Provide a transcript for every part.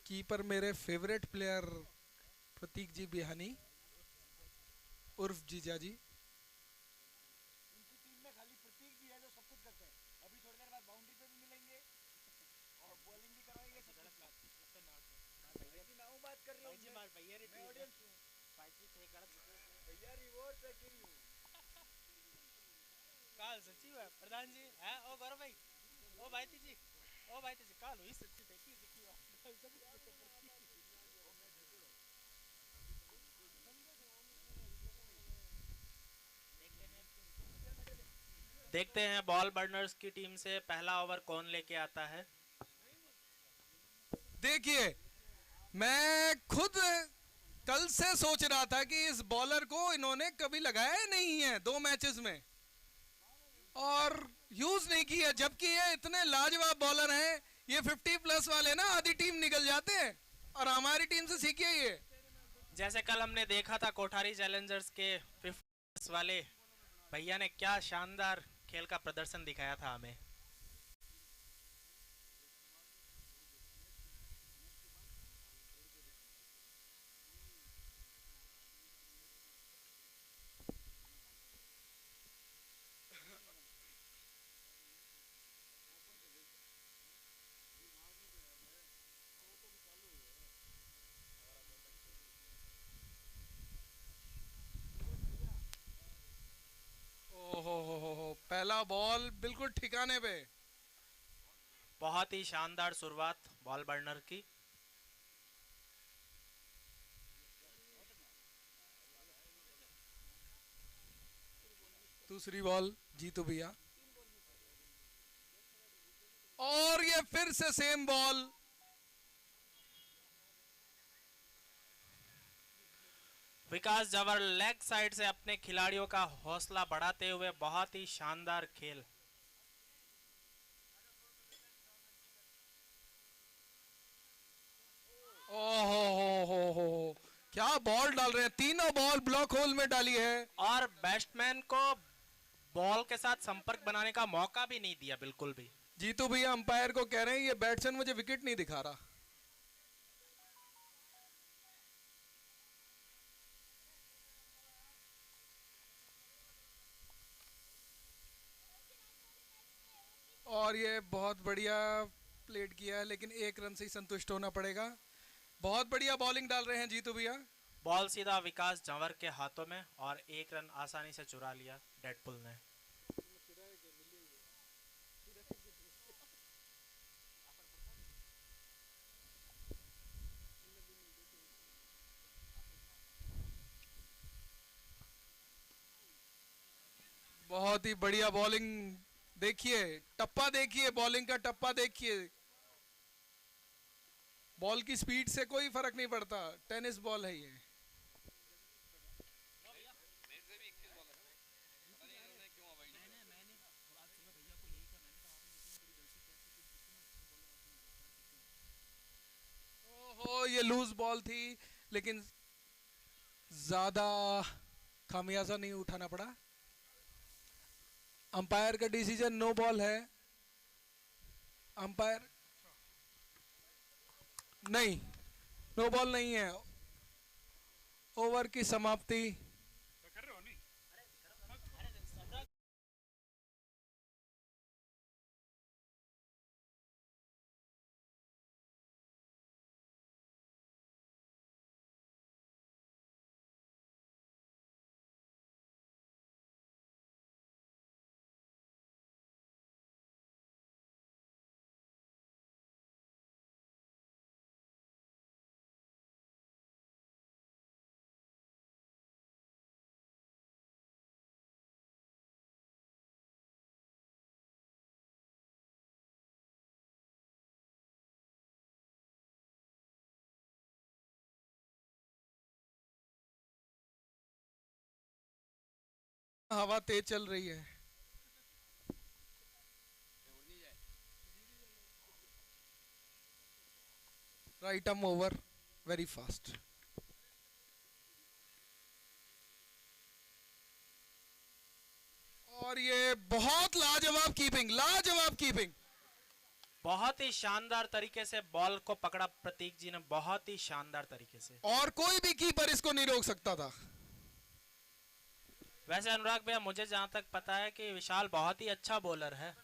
Keeper मेरे favourite player प्रतीक जी बिहानी उर्फ जीजा जी। उनकी टीम में खाली प्रतीक जी है जो सब कुछ करते हैं। अभी थोड़ी देर बाद बाउंड्री पे भी मिलेंगे और बॉलिंग भी कराएंगे। सब कुछ बात भैया की मैं हूँ, बात कर रही हूँ भैया, मैं ऑडियंस हूँ भैया, रिवॉर्ड पे गिरी हूँ। काल सच्ची बात प्रधान जी है ओ गौरव भाई ओ भाई जी ओ भाई जी काल हुई सच्ची देखी देखी देखते हैं बॉल बर्नर्स की टीम से पहला ओवर कौन लेके आता है। देखिए, मैं खुद कल से सोच रहा था कि इस बॉलर को इन्होंने कभी लगाया ही नहीं है 2 मैचेस में और यूज नहीं किया, जबकि ये इतने लाजवाब बॉलर हैं। ये 50+ वाले ना आधी टीम निकल जाते हैं और हमारी टीम से सीखिए ये। जैसे कल हमने देखा था कोठारी चैलेंजर्स के 50+ वाले भैया ने क्या शानदार खेल का प्रदर्शन दिखाया था हमें। ओहो, पहला बॉल बिल्कुल ठिकाने पे। बहुत ही शानदार शुरुआत बॉल बर्नर की। दूसरी बॉल जीतू भैया और ये फिर से सेम बॉल। विकास जवर लेग साइड से अपने खिलाड़ियों का हौसला बढ़ाते हुए बहुत ही शानदार खेल। ओहो, क्या बॉल डाल रहे हैं, तीनों बॉल ब्लॉक होल में डाली है और बैट्समैन को बॉल के साथ संपर्क बनाने का मौका भी नहीं दिया बिल्कुल भी। जीतू भैया अंपायर को कह रहे हैं ये बैट्समैन मुझे विकेट नहीं दिखा रहा। और ये बहुत बढ़िया प्लेट किया है, लेकिन 1 रन से ही संतुष्ट होना पड़ेगा। बहुत बढ़िया बॉलिंग डाल रहे हैं जीतू भैया। बॉल सीधा विकास जंवर के हाथों में और 1 रन आसानी से चुरा लिया डेडपुल ने। बहुत ही बढ़िया बॉलिंग। देखिए टप्पा, देखिए बॉलिंग का टप्पा देखिए। बॉल की स्पीड से कोई फर्क नहीं पड़ता, टेनिस बॉल है ये। ओहो, ये लूज बॉल थी, लेकिन ज्यादा खामियाजा नहीं उठाना पड़ा। अंपायर का डिसीजन नो बॉल है। अंपायर नहीं, नो बॉल नहीं है। ओवर की समाप्ति। हवा तेज चल रही है। Right arm over very fast. और ये बहुत लाजवाब कीपिंग, लाजवाब कीपिंग। बहुत ही शानदार तरीके से बॉल को पकड़ा प्रतीक जी ने, बहुत ही शानदार तरीके से। और कोई भी कीपर इसको नहीं रोक सकता था। वैसे अनुराग भैया, मुझे जहां तक पता है कि विशाल बहुत ही अच्छा बॉलर है।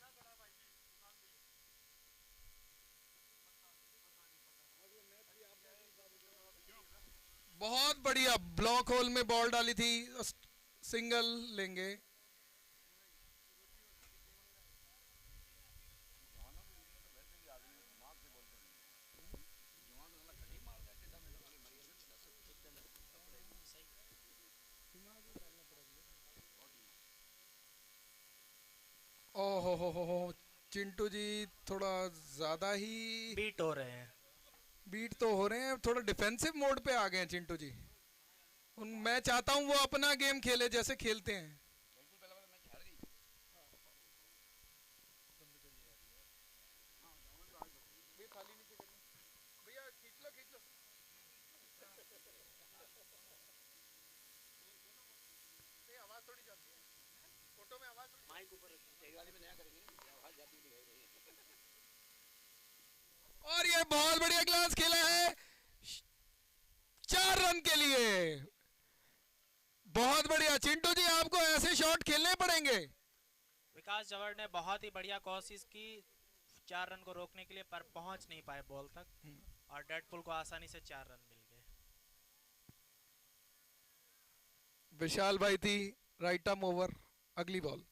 बहुत बढ़िया ब्लॉक होल में बॉल डाली थी, सिंगल लेंगे। ओहो हो, चिंटू जी थोड़ा ज्यादा ही बीट हो रहे हैं। बीट तो हो रहे हैं, थोड़ा डिफेंसिव मोड पे आ गए हैं चिंटू जी। मैं चाहता हूं वो अपना गेम खेले जैसे खेलते हैं। और ये बहुत बढ़िया ग्लास खेला है 4 रन के लिए। बहुत बढ़िया चिंटू जी, आपको ऐसे शॉट खेलने पड़ेंगे। विकास जवर ने बहुत ही बढ़िया कोशिश की 4 रन को रोकने के लिए, पर पहुंच नहीं पाए बॉल तक, और डेडपुल को आसानी से 4 रन मिल गए। विशाल भाई थी राइट आर्म ओवर, अगली बॉल।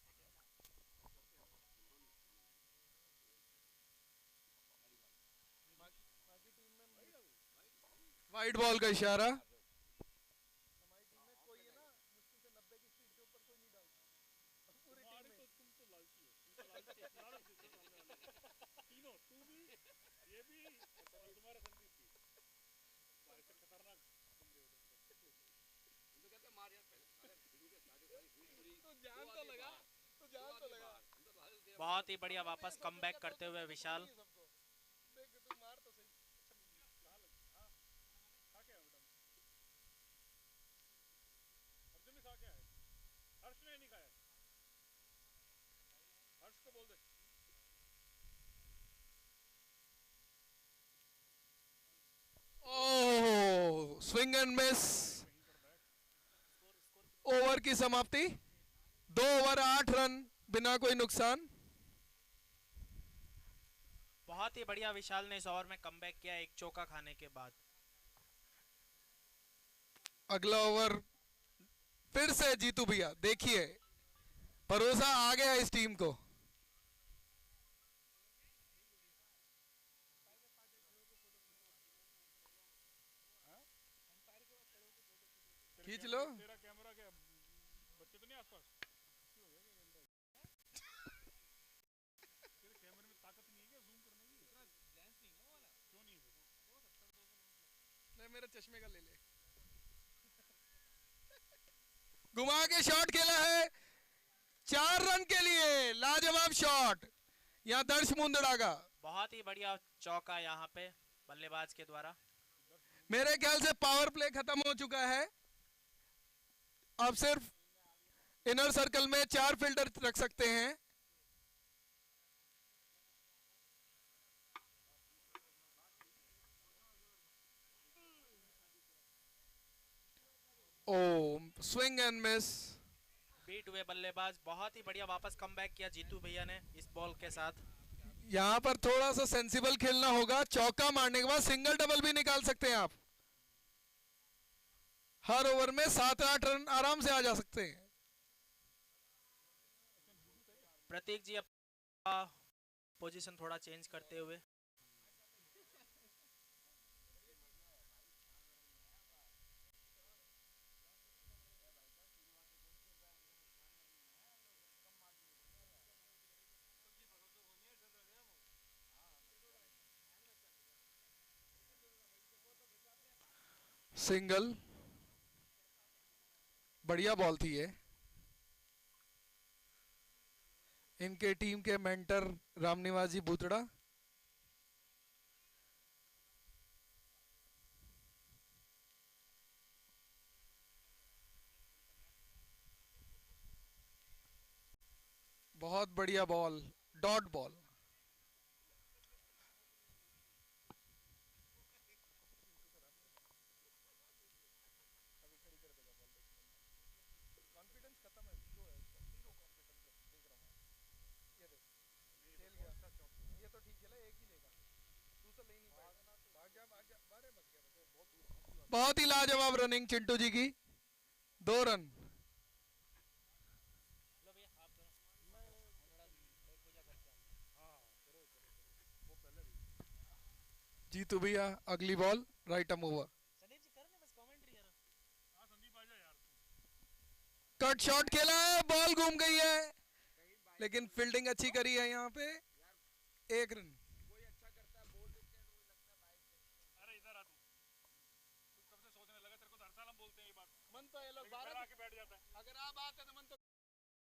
वाइड बॉल का इशारा। बहुत ही बढ़िया वापस कमबैक करते हुए विशाल। ओह, स्विंग एंड मिस। ओवर की समाप्ति, 2 ओवर 8 रन, बिना कोई नुकसान। बहुत ही बढ़िया विशाल ने इस ओवर में कमबैक किया एक चौका खाने के बाद। अगला ओवर फिर से जीतू भैया, देखिए भरोसा आ गया इस टीम को। खींच लो। तेरा कैमरा क्या बच्चे तो नहीं आसपास? तेरे कैमरे में ताकत नहीं है क्या जूम करने की? इतना लेंस नहीं ना वाला। क्यों नहीं है? ले मेरे चश्मे का ले ले। घुमा के शॉट खेला है 4 रन के लिए, लाजवाब शॉट यहाँ दर्श मुंदड़ा का। बहुत ही बढ़िया चौका यहाँ पे बल्लेबाज के द्वारा। मेरे ख्याल से पावर प्ले खत्म हो चुका है, अब सिर्फ इनर सर्कल में 4 फील्डर रख सकते हैं। ओ, स्विंग एंड मिस। बीट हुए बल्लेबाज, बहुत ही बढ़िया वापस कमबैक किया जीतू भैया ने इस बॉल के साथ। यहां पर थोड़ा सा सेंसिबल खेलना होगा, चौका मारने के बाद सिंगल डबल भी निकाल सकते हैं आप। हर ओवर में 7-8 रन आराम से आ जा सकते हैं। प्रतीक जी अपना पोजीशन थोड़ा चेंज करते हुए। सिंगल, बढ़िया बॉल थी ये। इनके टीम के मेंटर रामनिवास जी बूतड़ा। बहुत बढ़िया बॉल, डॉट बॉल। बहुत ही लाजवाब रनिंग चिंटू जी की, 2 रन। जीतू भैया अगली बॉल, राइट अम ओवर। कट शॉट खेला है, बॉल घूम गई है, लेकिन फील्डिंग अच्छी करी है यहाँ पे, 1 रन।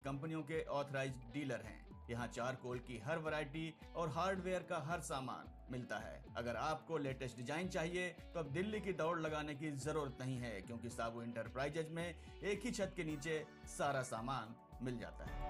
कंपनियों के ऑथराइज्ड डीलर हैं। यहाँ चारकोल की हर वैरायटी और हार्डवेयर का हर सामान मिलता है। अगर आपको लेटेस्ट डिजाइन चाहिए तो अब दिल्ली की दौड़ लगाने की जरूरत नहीं है, क्योंकि साबू इंटरप्राइजेज में एक ही छत के नीचे सारा सामान मिल जाता है।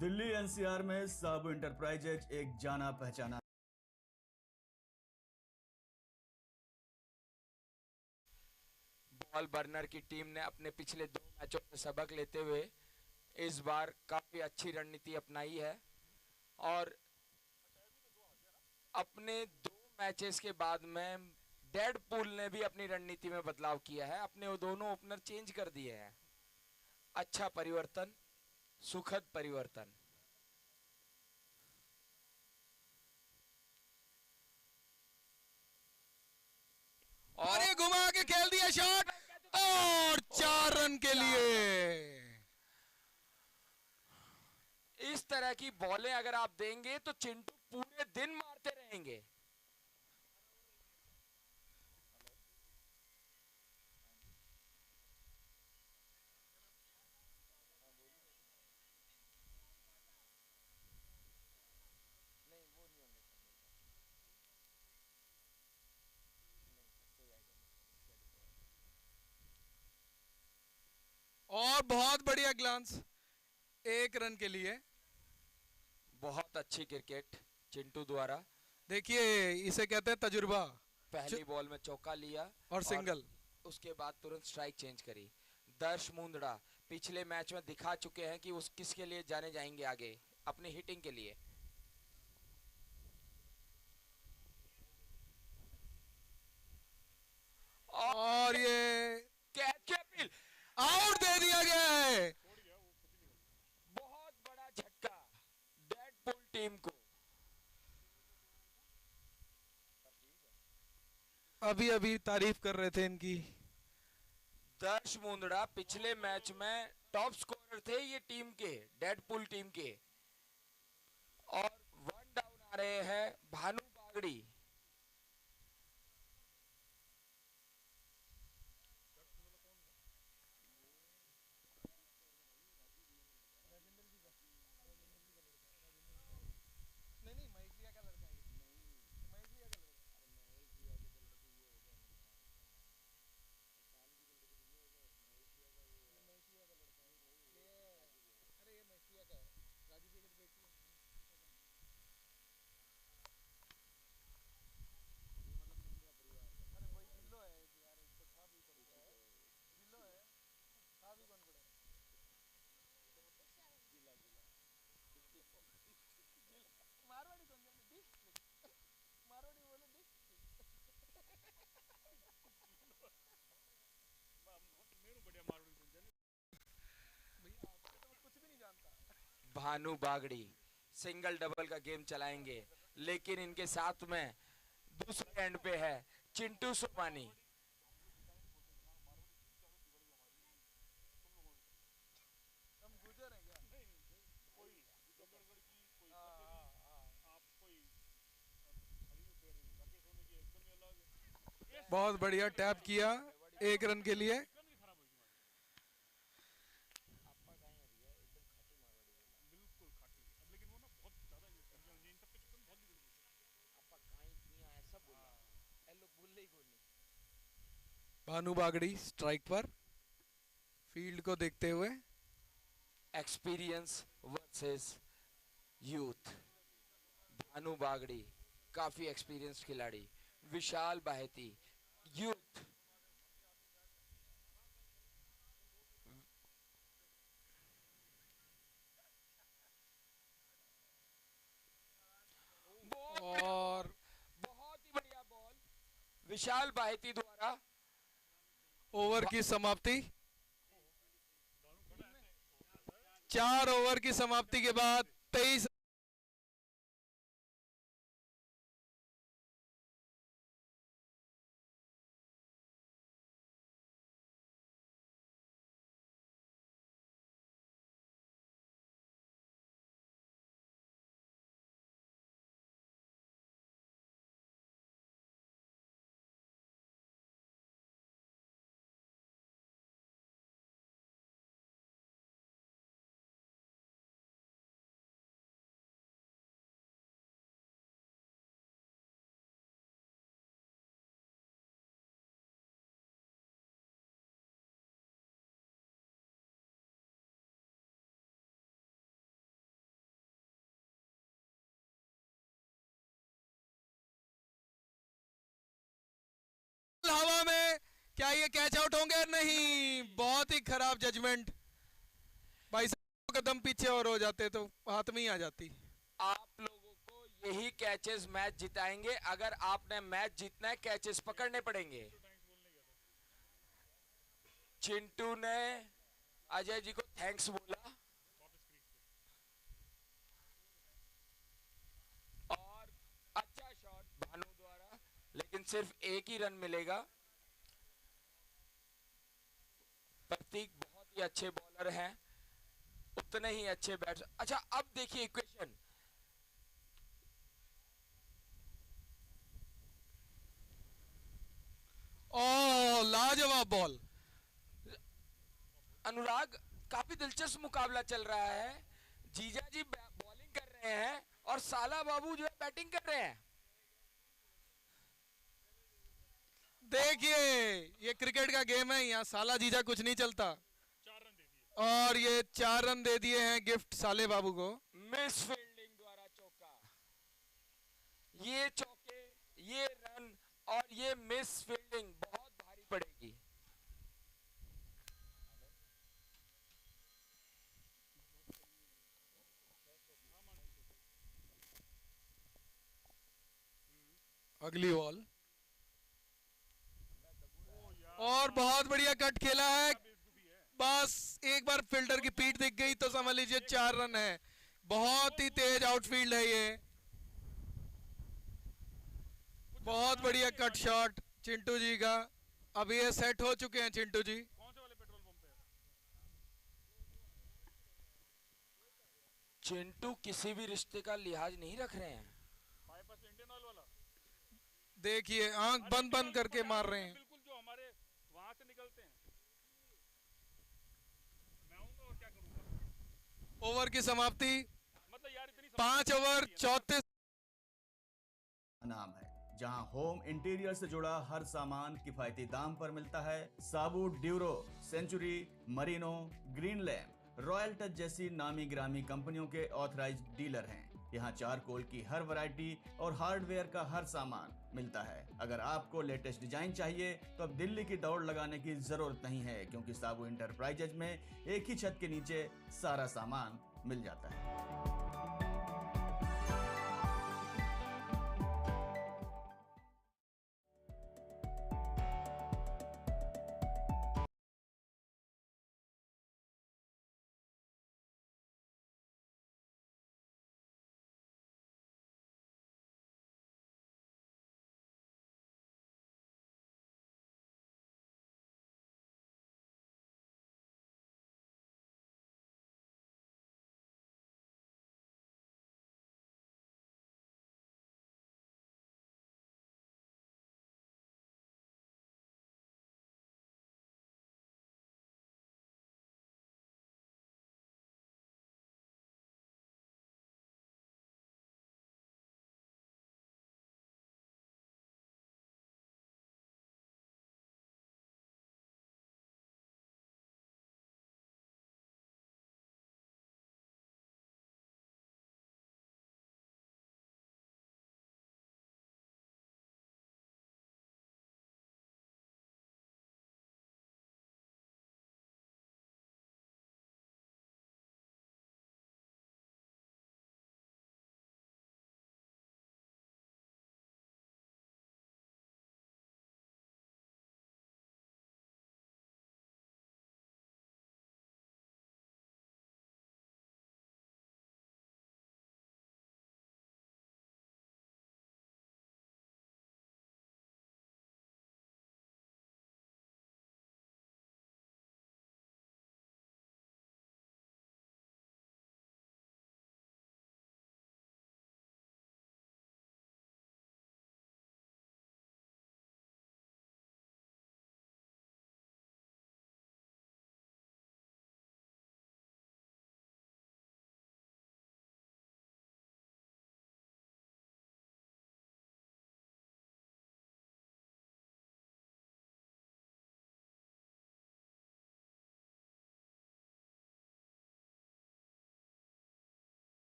दिल्ली एनसीआर में साबू इंटरप्राइजेज एक जाना पहचाना। बॉल बर्नर की टीम ने अपने पिछले 2 मैचों से सबक लेते हुए इस बार काफी अच्छी रणनीति अपनाई है और अपने 2 मैचेस के बाद में डेडपूल ने भी अपनी रणनीति में बदलाव किया है, अपने वो दोनों ओपनर चेंज कर दिए हैं। अच्छा परिवर्तन, सुखद परिवर्तन। और ये घुमा के खेल दिया शॉट, और 4 रन के लिए। इस तरह की बॉलें अगर आप देंगे तो चिंटू पूरे दिन मारते रहेंगे। और बहुत बढ़िया ग्लांस, 1 रन के लिए। बहुत अच्छी क्रिकेट चिंटू द्वारा। देखिए इसे कहते हैं तजुर्बा। पहली बॉल में चौका लिया और सिंगल, उसके बाद तुरंत स्ट्राइक चेंज करी। दर्श मुंदड़ा पिछले मैच में दिखा चुके हैं कि उस किसके लिए जाने जाएंगे आगे, अपनी हिटिंग के लिए। और ये कैच की अपील, आउट दे दिया गया है। बहुत बड़ा झटका डेडपूल टीम को। अभी अभी तारीफ कर रहे थे इनकी। दर्श मुंदड़ा पिछले मैच में टॉप स्कोरर थे ये टीम के, डेडपूल टीम के, और 1 डाउन आ रहे हैं भानु बागड़ी। भानु बागड़ी सिंगल डबल का गेम चलाएंगे, लेकिन इनके साथ में दूसरे एंड पे है चिंटू सोमानी। बहुत बढ़िया टैप किया, 1 रन के लिए। भानु बागड़ी स्ट्राइक पर, फील्ड को देखते हुए। Experience versus youth. Bhanu Bagdi काफी एक्सपीरियंस्ड खिलाड़ी, विशाल बाहेती यूथ। विशाल बाहेती द्वारा ओवर की समाप्ति। 4 ओवर की समाप्ति के बाद 23 हवा में, क्या ये कैच आउट होंगे? नहीं, बहुत ही खराब जजमेंट भाई साहब। कदम पीछे और हो जाते तो हाथ में ही आ जाती। आप लोगों को यही कैचेस मैच जिताएंगे। अगर आपने मैच जीतना है, कैचेस पकड़ने पड़ेंगे। चिंटू ने अजय जी को थैंक्स बोला और अच्छा शॉट भानु द्वारा, लेकिन सिर्फ एक ही रन मिलेगा। प्रतीक बहुत ही अच्छे बॉलर हैं, उतने ही अच्छे बैट्स। अच्छा, अब देखिए इक्वेशन। ओ, लाजवाब बॉल। अनुराग, काफी दिलचस्प मुकाबला चल रहा है। जीजा जी बॉलिंग कर रहे हैं और साला बाबू जो है बैटिंग कर रहे हैं। देखिए, ये क्रिकेट का गेम है, यहाँ साला जीजा कुछ नहीं चलता। और ये 4 रन दे दिए हैं गिफ्ट साले बाबू को। मिस फील्डिंग द्वारा चौका। ये चौके, ये रन और ये मिस फील्डिंग बहुत भारी पड़ेगी। अगली बॉल और बहुत बढ़िया कट खेला है। बस एक बार फील्डर की पीठ दिख गई तो समझ लीजिए 4 रन है। बहुत ही तेज आउटफील्ड है ये। बहुत बढ़िया कट शॉट चिंटू जी का। अभी ये सेट हो चुके हैं चिंटू जी। चिंटू किसी भी रिश्ते का लिहाज नहीं रख रहे हैं। देखिए, आंख बंद बंद करके मार रहे हैं। बिल्कुल जो हमारे वहां से निकलते हैं। मैं आऊंगा और क्या करूंगा। ओवर की समाप्ति। मतलब यार इतनी 5 ओवर 34 नाम है, जहां होम इंटीरियर से जुड़ा हर सामान किफायती दाम पर मिलता है। Saboo, Duro, Century, Merino, Green Lamp, Royal Touch जैसी नामी ग्रामी कंपनियों के ऑथराइज्ड डीलर हैं। यहाँ चारकोल की हर वैरायटी और हार्डवेयर का हर सामान मिलता है। अगर आपको लेटेस्ट डिजाइन चाहिए तो अब दिल्ली की दौड़ लगाने की जरूरत नहीं है, क्योंकि साबू इंटरप्राइजेज में एक ही छत के नीचे सारा सामान मिल जाता है।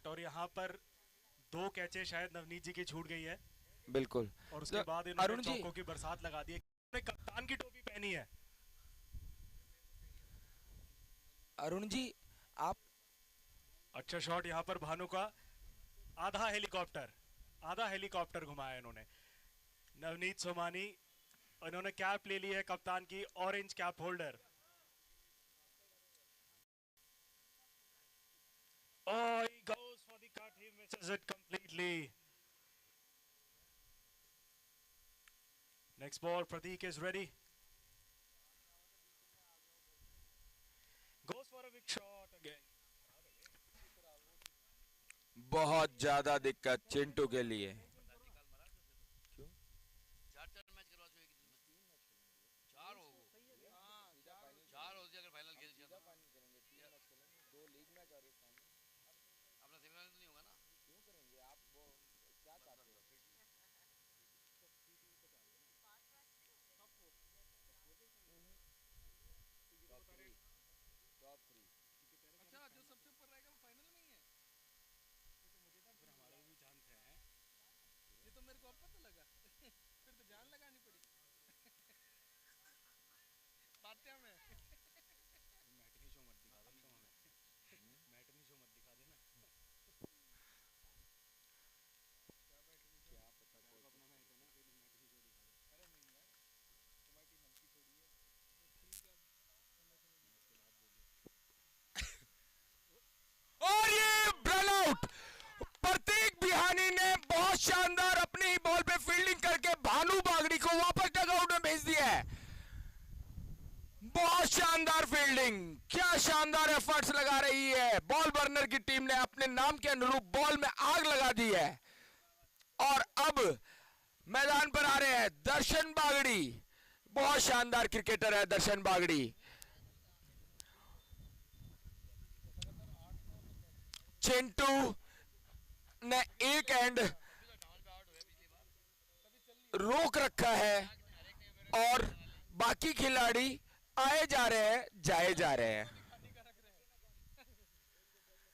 करेक्ट। और यहाँ पर 2 कैचे शायद नवनीत जी की छूट गई है बिल्कुल। और उसके तो बाद इन्होंने अरुण जी, चौकों की बरसात लगा दी है। इन्होंने कप्तान की टोपी पहनी है। अरुण जी आप अच्छा शॉट यहाँ पर भानु का, आधा हेलीकॉप्टर घुमाया इन्होंने। नवनीत सोमानी, इन्होंने कैप ले ली है कप्तान की, orange cap holder. Oh, he goes for the cut. He misses it completely. Next ball, Prateek is ready. Goes for a big shot again. बहुत ज्यादा दिक्कत चिंटू के लिए। अच्छा, जो सबसे ऊपर रहेगा वो फाइनल में ही है। ये तो मेरे को अब पता लगा। फिर तो जान लगानी पड़ी। पात्या में। और ये रन आउट। प्रतीक बिहानी ने बहुत शानदार अपनी ही बॉल पे फील्डिंग करके भानु बागड़ी को वापस डगआउट में भेज दिया है। बहुत शानदार फील्डिंग, क्या शानदार एफर्ट्स लगा रही है बॉल बर्नर की टीम ने। अपने नाम के अनुरूप बॉल में आग लगा दी है। और अब मैदान पर आ रहे हैं दर्शन बागड़ी। बहुत शानदार क्रिकेटर है दर्शन बागड़ी। चिंटू ने एक एंड रोक रखा है और बाकी खिलाड़ी आए जा रहे हैं, जाए जा रहे हैं।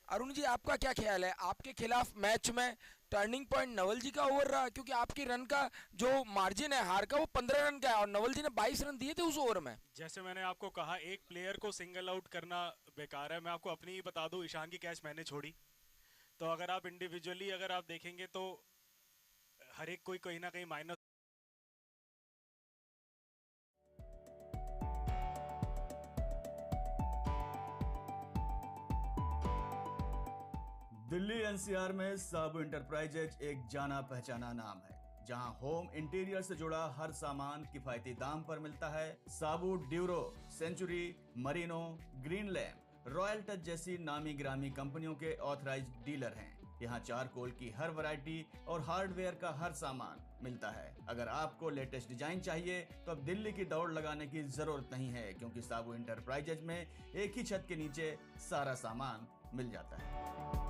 अरुण जी आपका क्या ख्याल है, आपके खिलाफ मैच में टर्निंग पॉइंट नवल जी का ओवर रहा? क्योंकि आपकी रन का जो मार्जिन है हार का वो 15 रन का है और नवल जी ने 22 रन दिए थे उस ओवर में। जैसे मैंने आपको कहा, एक प्लेयर को सिंगल आउट करना बेकार है। मैं आपको अपनी ही बता दूं, ईशान की कैच मैंने छोड़ी। तो अगर आप इंडिविजुअली अगर आप देखेंगे तो हर एक कोई कहीं ना कहीं माइनस। दिल्ली एनसीआर में साबू इंटरप्राइजेज एक जाना पहचाना नाम है, जहां होम इंटीरियर से जुड़ा हर सामान किफायती दाम पर मिलता है। Saboo Duro, Century, Merino, Green Lamp, Royal Touch जैसी नामी ग्रामी कंपनियों के ऑथराइज्ड डीलर हैं। यहाँ चारकोल की हर वैरायटी और हार्डवेयर का हर सामान मिलता है। अगर आपको लेटेस्ट डिजाइन चाहिए तो अब दिल्ली की दौड़ लगाने की जरूरत नहीं है, क्योंकि साबू इंटरप्राइजेज में एक ही छत के नीचे सारा सामान मिल जाता है।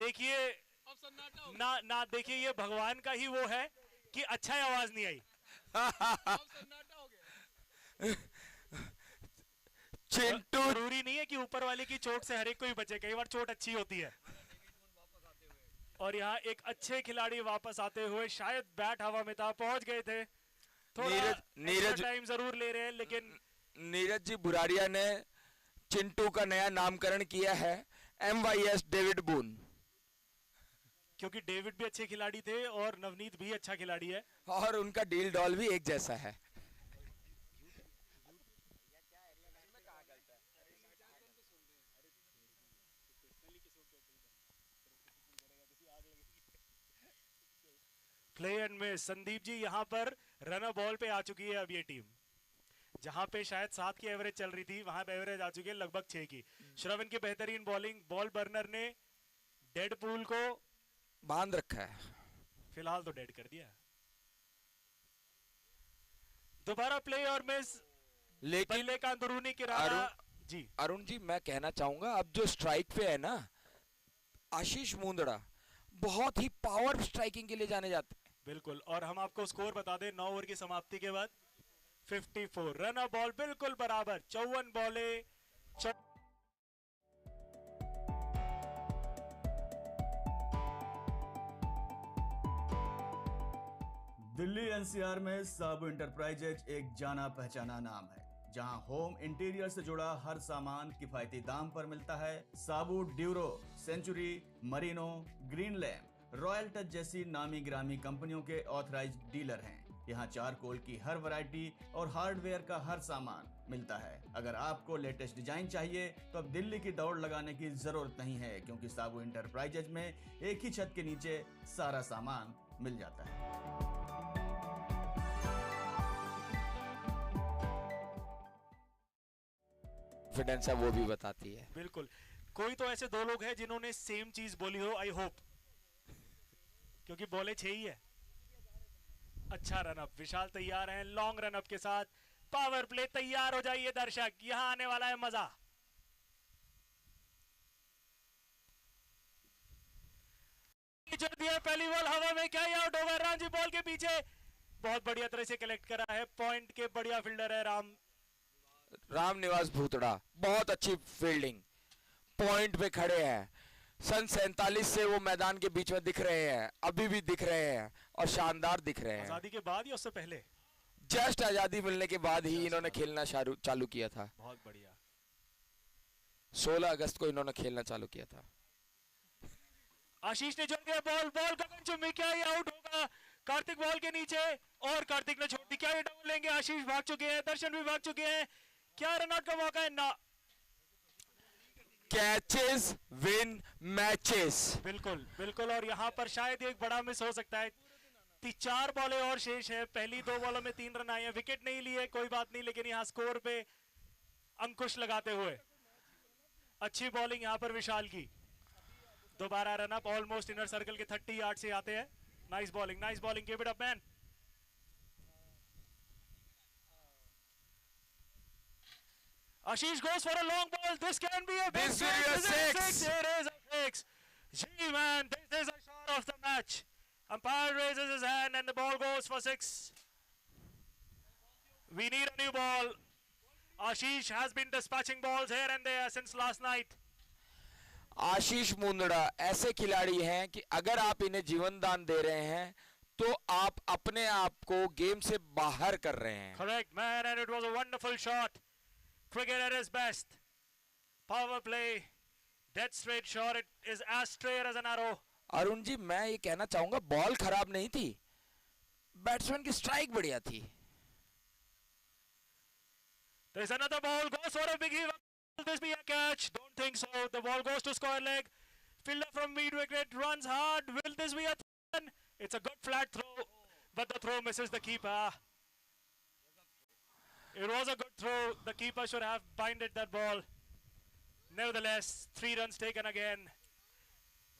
देखिए अब सन्नाटा हो गया, ना देखिए, ये भगवान का ही वो है कि अच्छा ही आवाज नहीं आई। अब सन्नाटा हो गया। चिंटू जरूरी नहीं है कि ऊपर वाले की चोट से हर एक कोई बचे, कई बार चोट अच्छी होती है। और यहाँ एक अच्छे खिलाड़ी वापस आते हुए, शायद बैट हवा में था, पहुंच गए थे, थोड़ा नीरज टाइम जरूर ले रहे हैं, लेकिन नीरज जी बुराड़िया ने चिंटू का नया नामकरण किया है MYS डेविड बून, क्योंकि डेविड भी अच्छे खिलाड़ी थे और नवनीत भी अच्छा खिलाड़ी है। और उनका डील डॉल भी एक जैसा है। प्ले एंड में संदीप जी यहाँ पर रनर बॉल पे आ चुकी है अब ये टीम, जहां पे शायद 7 की एवरेज चल रही थी, वहां पे एवरेज आ चुकी है लगभग 6 की। श्रवण की बेहतरीन बॉलिंग, बॉल बर्नर ने डेडपूल को बांध रखा है। फिलहाल तो डेड कर दिया। दोबारा प्ले और मिस, लेकिन बल्ले का अंदरूनी किनारा। जी अरुण जी, मैं कहना चाहूंगा अब जो स्ट्राइक पे है ना आशीष मुंदड़ा, बहुत ही पावर स्ट्राइकिंग के लिए जाने जाते हैं। बिल्कुल, और हम आपको स्कोर बता दें 9 ओवर की समाप्ति के बाद 54 रन और बॉल बिल्कुल बराबर, 54 बॉले। दिल्ली NCR में साबू इंटरप्राइजेज एक जाना पहचाना नाम है, जहां होम इंटीरियर से जुड़ा हर सामान किफायती दाम पर मिलता है। Saboo Duro, Century, Merino, Green Lamp, Royal Touch जैसी नामी ग्रामी कंपनियों के ऑथराइज्ड डीलर हैं। यहाँ चारकोल की हर वैरायटी और हार्डवेयर का हर सामान मिलता है। अगर आपको लेटेस्ट डिजाइन चाहिए तो अब दिल्ली की दौड़ लगाने की जरूरत नहीं है, क्योंकि साबू इंटरप्राइजेज में एक ही छत के नीचे सारा सामान मिल जाता है। कॉन्फिडेंस है वो भी बताती है। बिल्कुल, कोई तो ऐसे 2 लोग हैं जिन्होंने सेम चीज बोली हो, आई होप, क्योंकि बॉले 6 ही है। अच्छा रनअप, विशाल तैयार हैं लॉन्ग रनअप के साथ। पावर प्ले, तैयार हो जाइए दर्शक, यहां आने वाला है मजा। दिया पहली बॉल हवा में, क्या आउट होगा? रामजी बॉल के पीछे बहुत बढ़िया तरह से कलेक्ट करा है, पॉइंट के बढ़िया फील्डर है राम निवास भूतड़ा, बहुत अच्छी फील्डिंग, पॉइंट पे खड़े हैं। सन 47 से वो मैदान के बीच में दिख रहे हैं, अभी भी दिख रहे हैं और शानदार दिख रहे हैं। आजादी के बाद या उससे पहले? जस्ट आजादी मिलने के बाद ही इन्होंने खेलना चालू किया था। बहुत बढ़िया। 16 अगस्त को इन्होंने खेलना चालू किया था। आशीष ने जोड़ दिया बॉल, बॉल गगन चुम्बी, क्या ये आउट होगा? कार्तिक बॉल के नीचे और कार्तिक ने छोड़ दी, क्या ये डबल लेंगे? आशीष भाग चुके हैं, दर्शन भी भाग चुके हैं, क्या रनआउट का मौका है? ना, कैचेस विन मैचेस। बिल्कुल बिल्कुल, और यहाँ पर शायद एक बड़ा मिस हो सकता है। 4 बॉलें और शेष है, पहली 2 बॉलों में 3 रन आए हैं, विकेट नहीं लिए, कोई बात नहीं, लेकिन यहाँ स्कोर पे अंकुश लगाते हुए अच्छी बॉलिंग यहाँ पर विशाल की। दोबारा run up, almost inner circle के 30 यार्ड से आते हैं। Nice bowling, keep it up man. Ashish goes for a long ball. This can be a big This will be a six. It is a six. Gee man, this is a shot of the match. Umpire raises his hand and the ball goes for 6. We need a new ball. Ashish has been dispatching balls here and there since last night. आशीष मुंदड़ा ऐसे खिलाड़ी हैं कि अगर आप इन्हें जीवन दान दे रहे हैं तो आप अपने आप को गेम से बाहर कर रहे हैं। Correct man, and it was a wonderful shot. Cricket at its best. Power play, dead straight shot. It is as straight as an arrow. Arun ji, मैं ये कहना चाहूंगा बॉल खराब नहीं थी, बैट्समैन की स्ट्राइक बढ़िया थी। There's another ball, goes for a biggie. Will this be a catch? Don't think so. The ball goes to square leg. Fielder from mid wicket runs hard. Will this be a run? It's a good flat throw, but the throw misses the keeper. It was a good throw. The keeper should have binded that ball. Nevertheless, 3 runs taken again.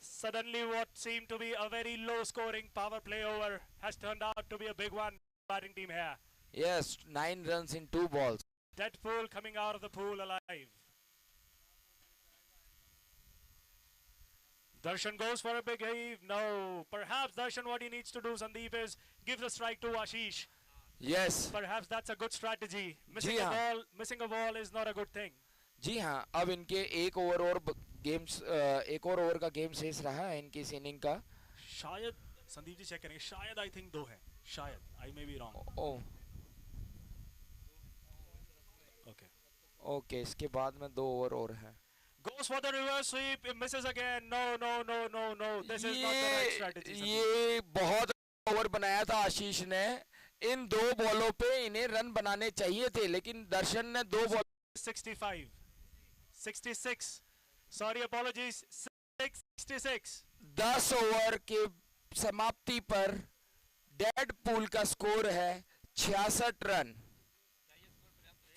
Suddenly, what seemed to be a very low-scoring power play over has turned out to be a big one. Batting team here. Yes, 9 runs in 2 balls. Deadpool coming out of the pool alive. Darshan goes for a big heave. No. Perhaps Darshan, what he needs to do, Sandeep, is give the strike to Ashish. Yes. Perhaps that's a good strategy. जी हाँ. Missing a ball is not a good thing. जी हाँ, अब इनके एक over और एक और over का game शेष रहा है इनकी इस इनिंग का. शायद संदीप जी चेक करेंगे. शायद आई थिंक 2 है. शायद. I may be wrong. Oh. Okay. Okay, इसके बाद में 2 ओवर और है. Goes for the reverse sweep. It misses again. No. This is not the right strategy. ये बहुत ओवर बनाया था आशीष ने. इन 2 बॉलों पे इन्हें रन बनाने चाहिए थे, लेकिन दर्शन ने 2 बॉल 65, 66. Sorry, apologies. 66. 10 ओवर के समाप्ति पर डेड पूल का स्कोर है 66 run.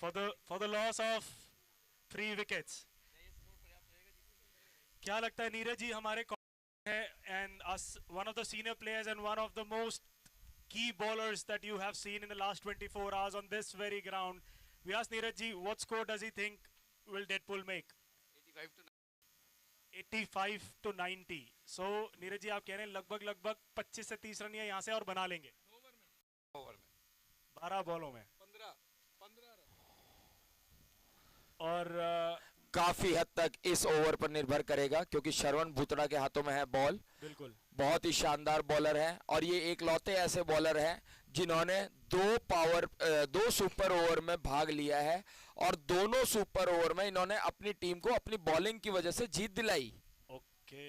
For the loss of 3 wickets. क्या लगता है नीरज जी, हमारे है and us one of the senior players and one of the most key bowlers that you have seen in the last 24 hours on this very ground. We asked Neeraj ji, what score does he think will Deadpool make? 85 to 90. So Neeraj ji, आप कह रहे हैं लगभग 25 से 30 run यहाँ से और बना लेंगे. ओवर में 12 बॉलों में 15 और काफी हद तक इस ओवर पर निर्भर करेगा, क्योंकि श्रवण भूतड़ा के हाथों में है बॉल. बिल्कुल. बहुत ही शानदार बॉलर है और ये एक लौते ऐसे बॉलर हैं जिन्होंने 2 सुपर ओवर में भाग लिया है और दोनों सुपर ओवर में इन्होंने अपनी टीम को अपनी बॉलिंग की वजह से जीत दिलाई. ओके.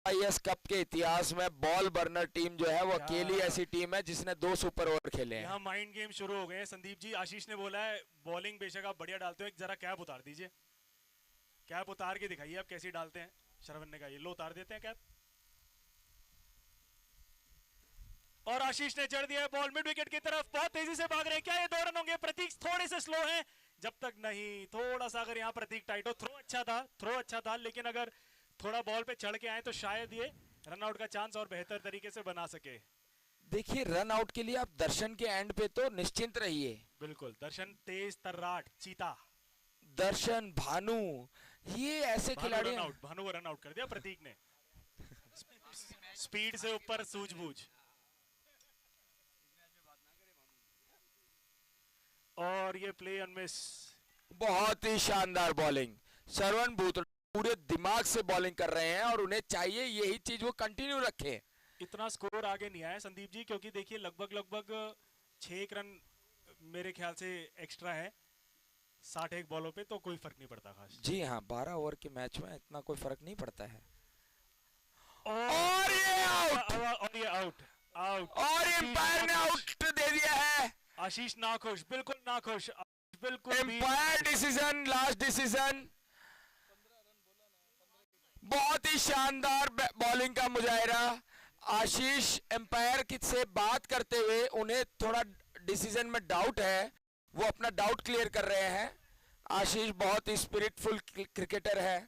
आईएस कप के इतिहास में बॉल बर्नर टीम जो है वो अकेली ऐसी टीम है जिसने 2 सुपर ओवर खेले हैं. यहाँ माइंड गेम शुरू हो गए हैं संदीप जी. आशीष ने बोला है बॉलिंग बेशक आप बढ़िया डालते हो, एक जरा कैप उतार दीजिए. कैप उतार के दिखाइए आप कैसी डालते हैं. श्रवण ने कहा ये लो उतार देते हैं कैप. और आशीष ने चढ़ दिया है बॉल मिड विकेट की तरफ. बहुत तेजी से भाग रहे हैं. क्या ये 2 रन होंगे? प्रतीक थोड़े से स्लो हैं. जब तक नहीं, थोड़ा सा अगर यहाँ प्रतीक टाइट हो. थ्रो अच्छा था लेकिन अगर थोड़ा बॉल पे चढ़ के आए तो शायद ये रन आउट का चांस और बेहतर तरीके से बना सके. देखिए, रन आउट के लिए आप दर्शन के एंड पे तो निश्चिंत रहिए. बिल्कुल. दर्शन तेज तर्राट चीता. दर्शन, भानु, ये ऐसे खिलाड़ी हैं. भानु को रन आउट कर दिया प्रतीक ने. स्पीड से ऊपर सूझबूझ. और ये प्ले अनमिस. बहुत ही शानदार बॉलिंग. श्रवण भूतड़ा पूरे दिमाग से बॉलिंग कर रहे हैं और उन्हें चाहिए यही चीज वो कंटिन्यू रखें. इतना स्कोर आगे नहीं आया संदीप जी, क्योंकि देखिए लगभग 6 रन मेरे ख्याल से एक्स्ट्रा है 61 बॉलों पे, तो कोई फर्क नहीं पड़ता खास. जी हाँ, 12 ओवर के मैच में इतना कोई फर्क नहीं पड़ता है. और ये आउट. और एम्पायर ने आउट दे दिया है. आशीष नाखुश, बिल्कुल नाखुश. बिल्कुल एम्पायर डिसीजन, लास्ट डिसीजन. बहुत ही शानदार बॉलिंग का मुजाहिरा. आशीष एम्पायर से बात करते हुए उन्हें थोड़ा डिसीजन में डाउट है, वो अपना डाउट क्लियर कर रहे हैं. आशीष बहुत ही स्पिरिटफुल क्रिकेटर है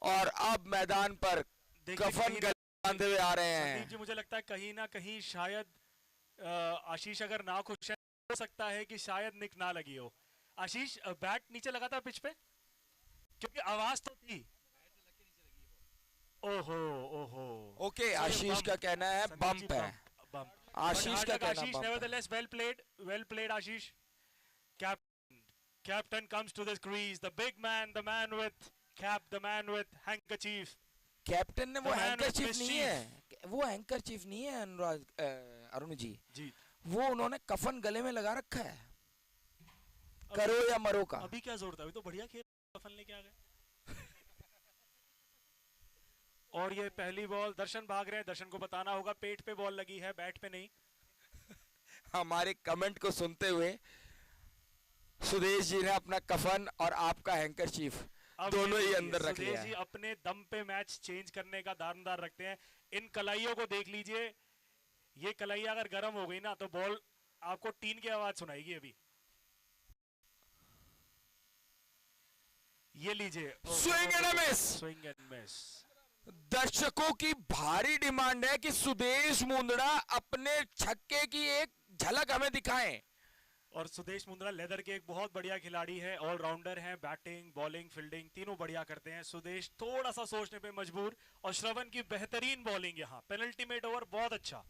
और अब मैदान पर कफन बांधे हुए आ रहे हैं. जी मुझे लगता है कहीं ना कहीं शायद आशीष अगर ना खुश है, हो सकता है कि शायद निक ना लगी हो. आशीष बैट नीचे लगा था पिच पे, क्योंकि आवाज तो थी. ओहो. ओके, आशीष का कहना है बम्प है. आशीष का कहना आशीष nevertheless well played Ashish. Captain comes to the crease. The big man, the man with cap, the man with handkerchief. Captain ने वो हैंकरचीफ नहीं है, वो हैंकरचीफ नहीं है अनुराग, अरुण जी. वो उन्होंने कफन गले में लगा रखा है. करो या मरो का. अभी क्या जोर था, अभी तो बढ़िया खेल कफन लेके आ गए. और ये पहली बॉल. दर्शन भाग रहे हैं. दर्शन को बताना होगा पेट पे बॉल लगी है, बैट पे नहीं. हमारे कमेंट को सुनते हुए सुदेश जी ने अपना कफन और आपका हैंकरचीफ दोनों ही अंदर रख लिया. जी अपने दम पे मैच चेंज करने का दारोमदार रखते हैं. इन कलाइयों को देख लीजिए. ये कलाइयां अगर गर्म हो गई ना तो बॉल आपको टीन की आवाज सुनाएगी. अभी ये लीजिए, swing and miss. Swing and miss. दर्शकों की भारी डिमांड है कि सुदेश मुंदड़ा अपने छक्के की एक झलक हमें दिखाएं. और सुदेश मुंद्रा लेदर के एक बहुत बढ़िया खिलाड़ी हैं, ऑलराउंडर हैं, बैटिंग बॉलिंग फील्डिंग तीनों बढ़िया करते हैं। सुदेश थोड़ा सा सोचने पे मजबूर, और श्रवण की बेहतरीन बॉलिंग यहाँ, पेनल्टीमेट ओवर बहुत अच्छा।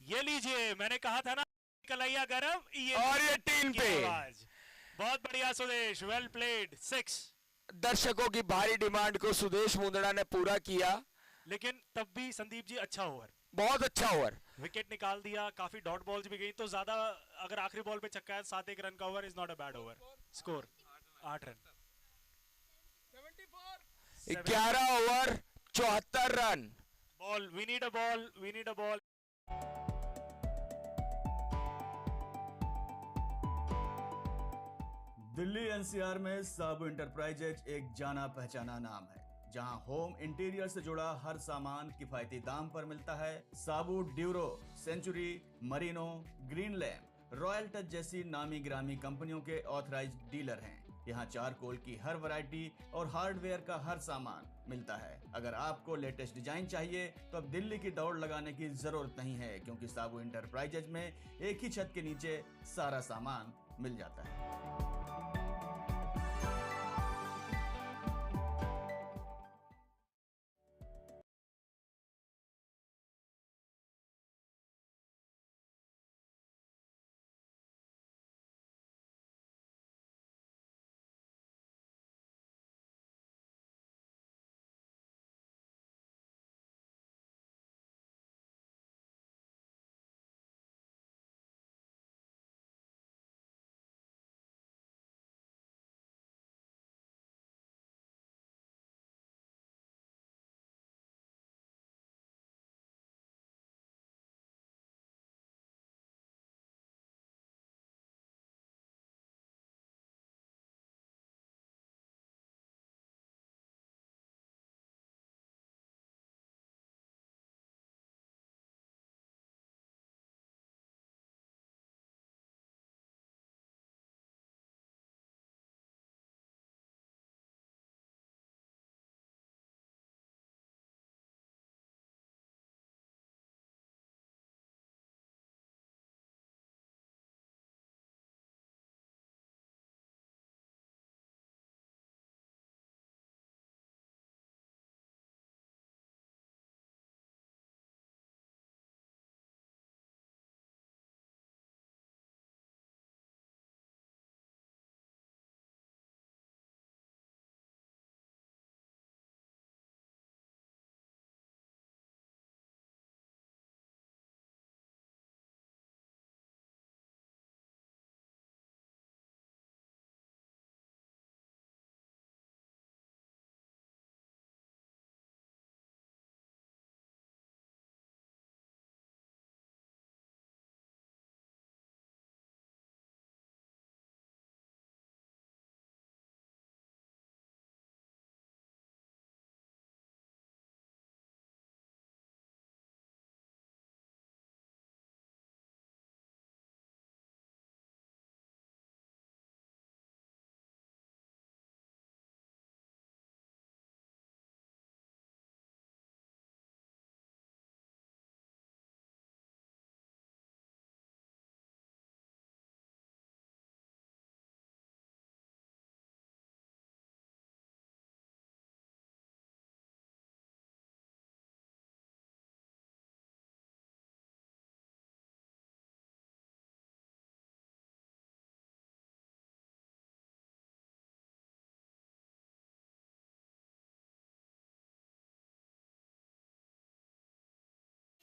ये लीजिए, मैंने कहा था ना कलैया गरम, और ये टीन पे आवाज। बहुत बढ़िया सुदेश, वेल प्लेड, 6। दर्शकों की भारी डिमांड को सुदेश मुंदड़ा ने पूरा किया, लेकिन तब भी संदीप जी अच्छा ओवर, बहुत अच्छा ओवर। विकेट निकाल दिया, काफी डॉट बॉल्स भी गई, तो ज्यादा अगर आखिरी बॉल पे छक्का है 7-1 रन का over is not a bad over. Score 8 run, 11 over 74 run. Ball, we need a ball, we need a ball. Delhi NCR में साबू इंटरप्राइजेज एक जाना पहचाना नाम है, जहां होम इंटीरियर से जुड़ा हर सामान किफायती दाम पर मिलता है। Saboo Duro, Century, Merino, Green Lamp, Royal Touch जैसी नामी ग्रामी कंपनियों के ऑथराइज्ड डीलर हैं। यहाँ चारकोल की हर वैरायटी और हार्डवेयर का हर सामान मिलता है। अगर आपको लेटेस्ट डिजाइन चाहिए तो अब दिल्ली की दौड़ लगाने की जरूरत नहीं है, क्योंकि साबू इंटरप्राइजेज में एक ही छत के नीचे सारा सामान मिल जाता है।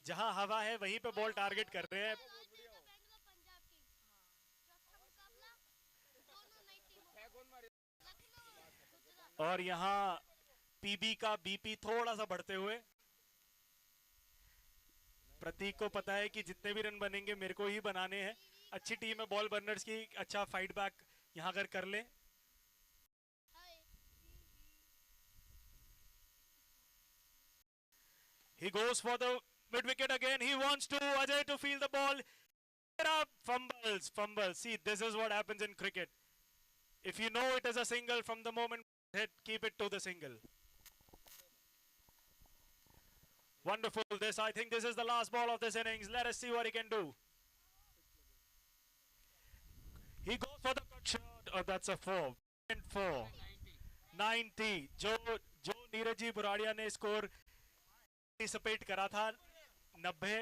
जहां हवा है वहीं पे बॉल टारगेट कर रहे हैं। और यहाँ पीबी का बीपी थोड़ा सा बढ़ते हुए, प्रतीक को पता है कि जितने भी रन बनेंगे मेरे को ही बनाने हैं। अच्छी टीम है बॉल बर्नर्स की, अच्छा फाइट बैक यहाँ अगर कर ले। He goes for the mid wicket again. He wants to Ajay to field the ball. There are fumbles. See, this is what happens in cricket. If you know it is a single from the moment hit, keep it to the single. Wonderful. I think this is the last ball of this innings. Let us see what he can do. He goes for the cut shot. Oh, that's a 4. And 4. 90. जो नीरज जी बुराड़िया ने score anticipate करा था 90.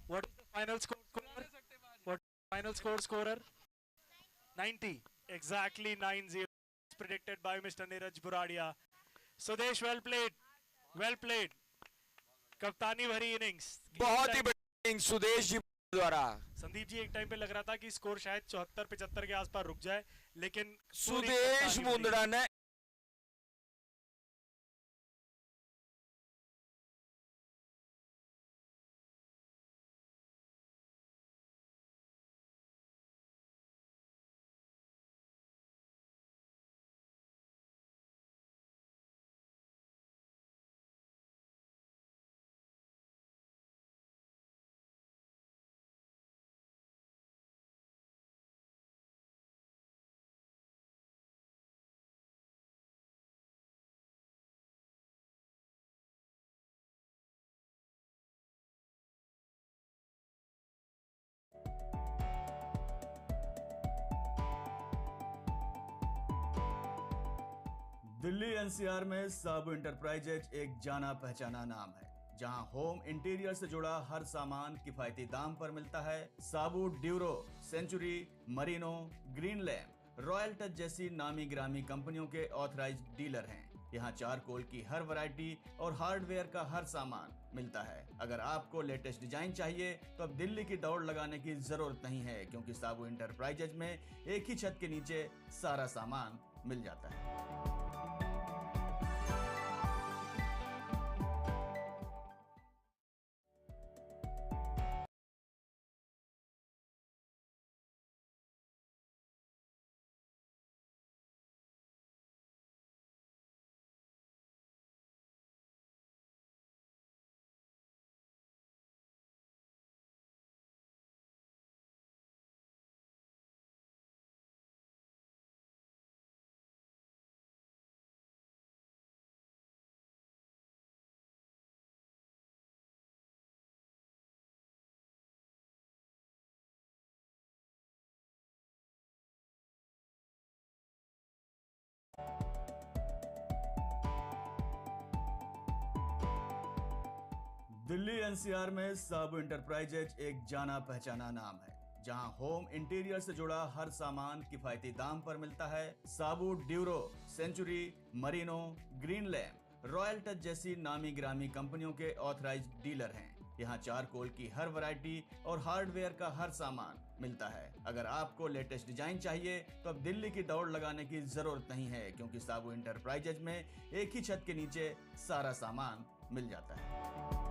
What is the final score? What final scorer? 90. Exactly 90. Predicted by Mr. Neeraj Buradia. Sudesh, well played. Well played. कप्तानी भरी innings, बहुत ही बड़ी innings Sudesh ji द्वारा। संदीप जी, एक टाइम पे लग रहा था कि स्कोर शायद 74-75 के आसपास रुक जाए, लेकिन सुदेश मुंदड़ा ने दिल्ली एनसीआर में साबू इंटरप्राइजेज एक जाना पहचाना नाम है, जहां होम इंटीरियर से जुड़ा हर सामान किफायती दाम पर मिलता है। Saboo Duro, Century, Merino, Green Lamp, Royal Touch जैसी नामी ग्रामी कंपनियों के ऑथराइज्ड डीलर हैं। यहाँ चारकोल की हर वैरायटी और हार्डवेयर का हर सामान मिलता है। अगर आपको लेटेस्ट डिजाइन चाहिए तो अब दिल्ली की दौड़ लगाने की जरूरत नहीं है, क्योंकि साबू इंटरप्राइजेज में एक ही छत के नीचे सारा सामान मिल जाता है। दिल्ली एनसीआर में साबू इंटरप्राइजेज एक जाना पहचाना नाम है, जहां होम इंटीरियर से जुड़ा हर सामान किफायती दाम पर मिलता है। Saboo Duro, Century, Merino, Green Lamp, Royal Touch जैसी नामी ग्रामी कंपनियों के ऑथराइज्ड डीलर हैं। यहाँ चारकोल की हर वैरायटी और हार्डवेयर का हर सामान मिलता है। अगर आपको लेटेस्ट डिजाइन चाहिए तो अब दिल्ली की दौड़ लगाने की जरूरत नहीं है, क्योंकि साबू इंटरप्राइजेज में एक ही छत के नीचे सारा सामान मिल जाता है।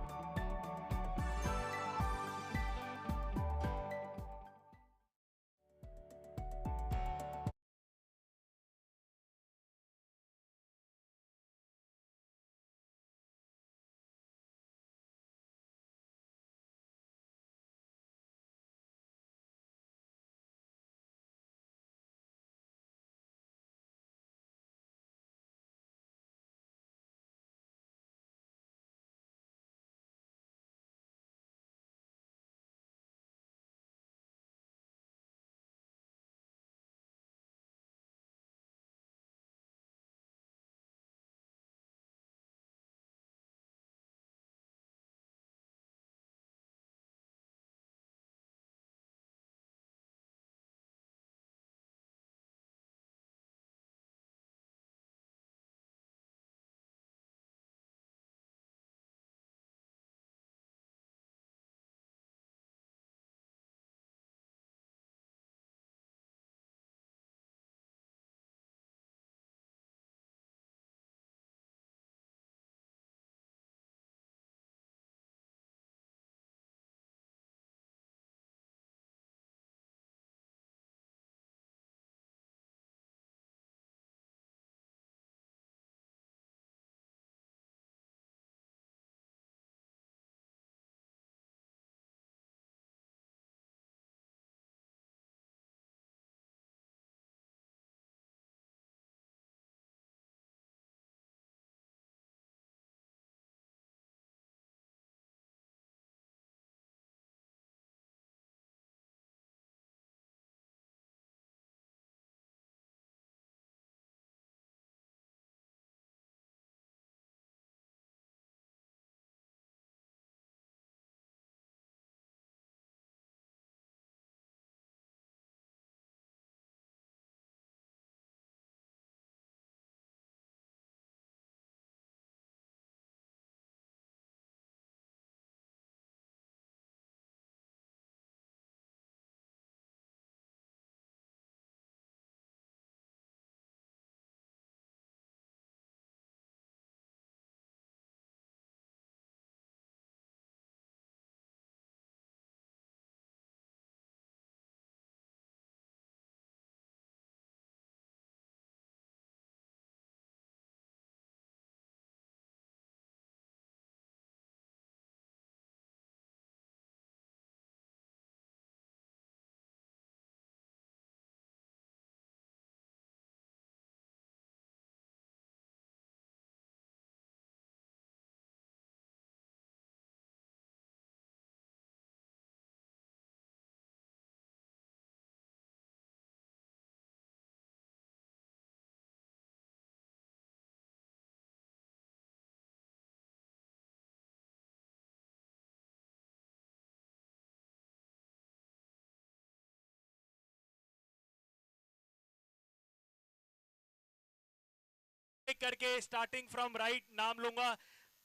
एक करके स्टार्टिंग फ्रॉम राइट नाम लूंगा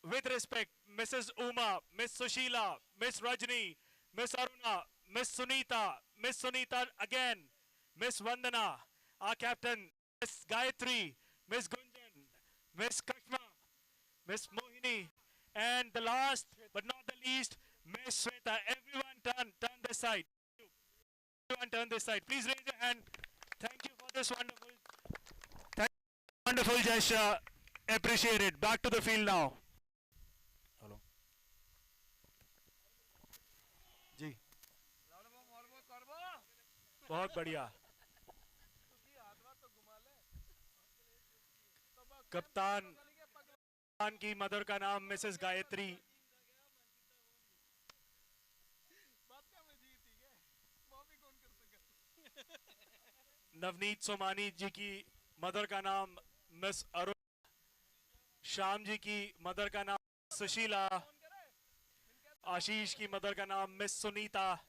with respect. Mrs Uma, miss Sushila, miss Rajni, miss Aruna, miss Sunita again, miss Vandana, our captain, Miss Gayatri, Miss Gunjan, Miss Kashma, Miss Mohini, and the last but not the least, Miss Sweta. Everyone turn this side. Everyone turn this side. Please raise your hand. Thank you for this wonderful gesture. Appreciate it. Back to the field now. Hello. जी. बहुत बढ़िया. कप्तान की mother का नाम Mrs Gayatri. Navneet Somani जी की mother का नाम miss Arun. Shyam ji की मदर का नाम सुशीला. आशीष की मदर का नाम मिस सुनीता.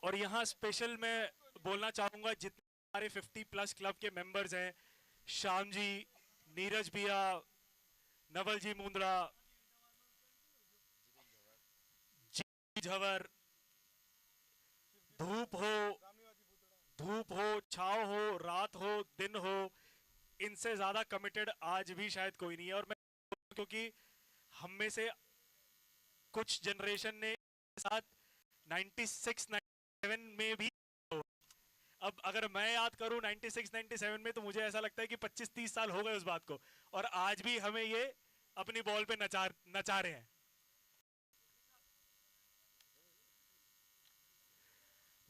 और यहाँ स्पेशल मैं बोलना चाहूंगा जितने हमारे 50+ क्लब के मेंबर्स हैं, श्याम जी, नीरज भैया, नवल जी मुंद्रा, झवर, धूप हो, छाव हो, रात हो, दिन हो, इनसे ज्यादा कमिटेड आज भी शायद कोई नहीं है. और मैं क्योंकि हम में से कुछ जनरेशन ने साथ 96 97 में भी, अब अगर मैं याद करूं 96 97 में, तो मुझे ऐसा लगता है कि 25-30 साल हो गए उस बात को, और आज भी हमें ये अपनी बॉल पे नचा रहे हैं.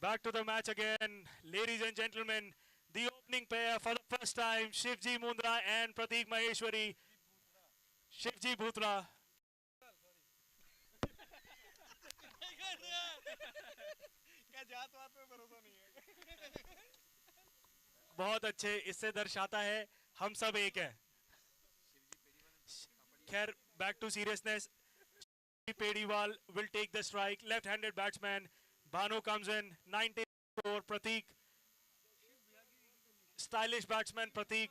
Back to the match again, ladies and gentlemen. The opening pair for the first time, Shivji Mundra and Prateek Maheshwari. Shivji Bhutra. बहुत अच्छे. इससे दर्शाता है हम सब एक हैं. खैर, back to seriousness. Pediwal will take the strike. Left-handed batsman. Bhanu comes in. 94. Prateek. Stylish batsman Prateek.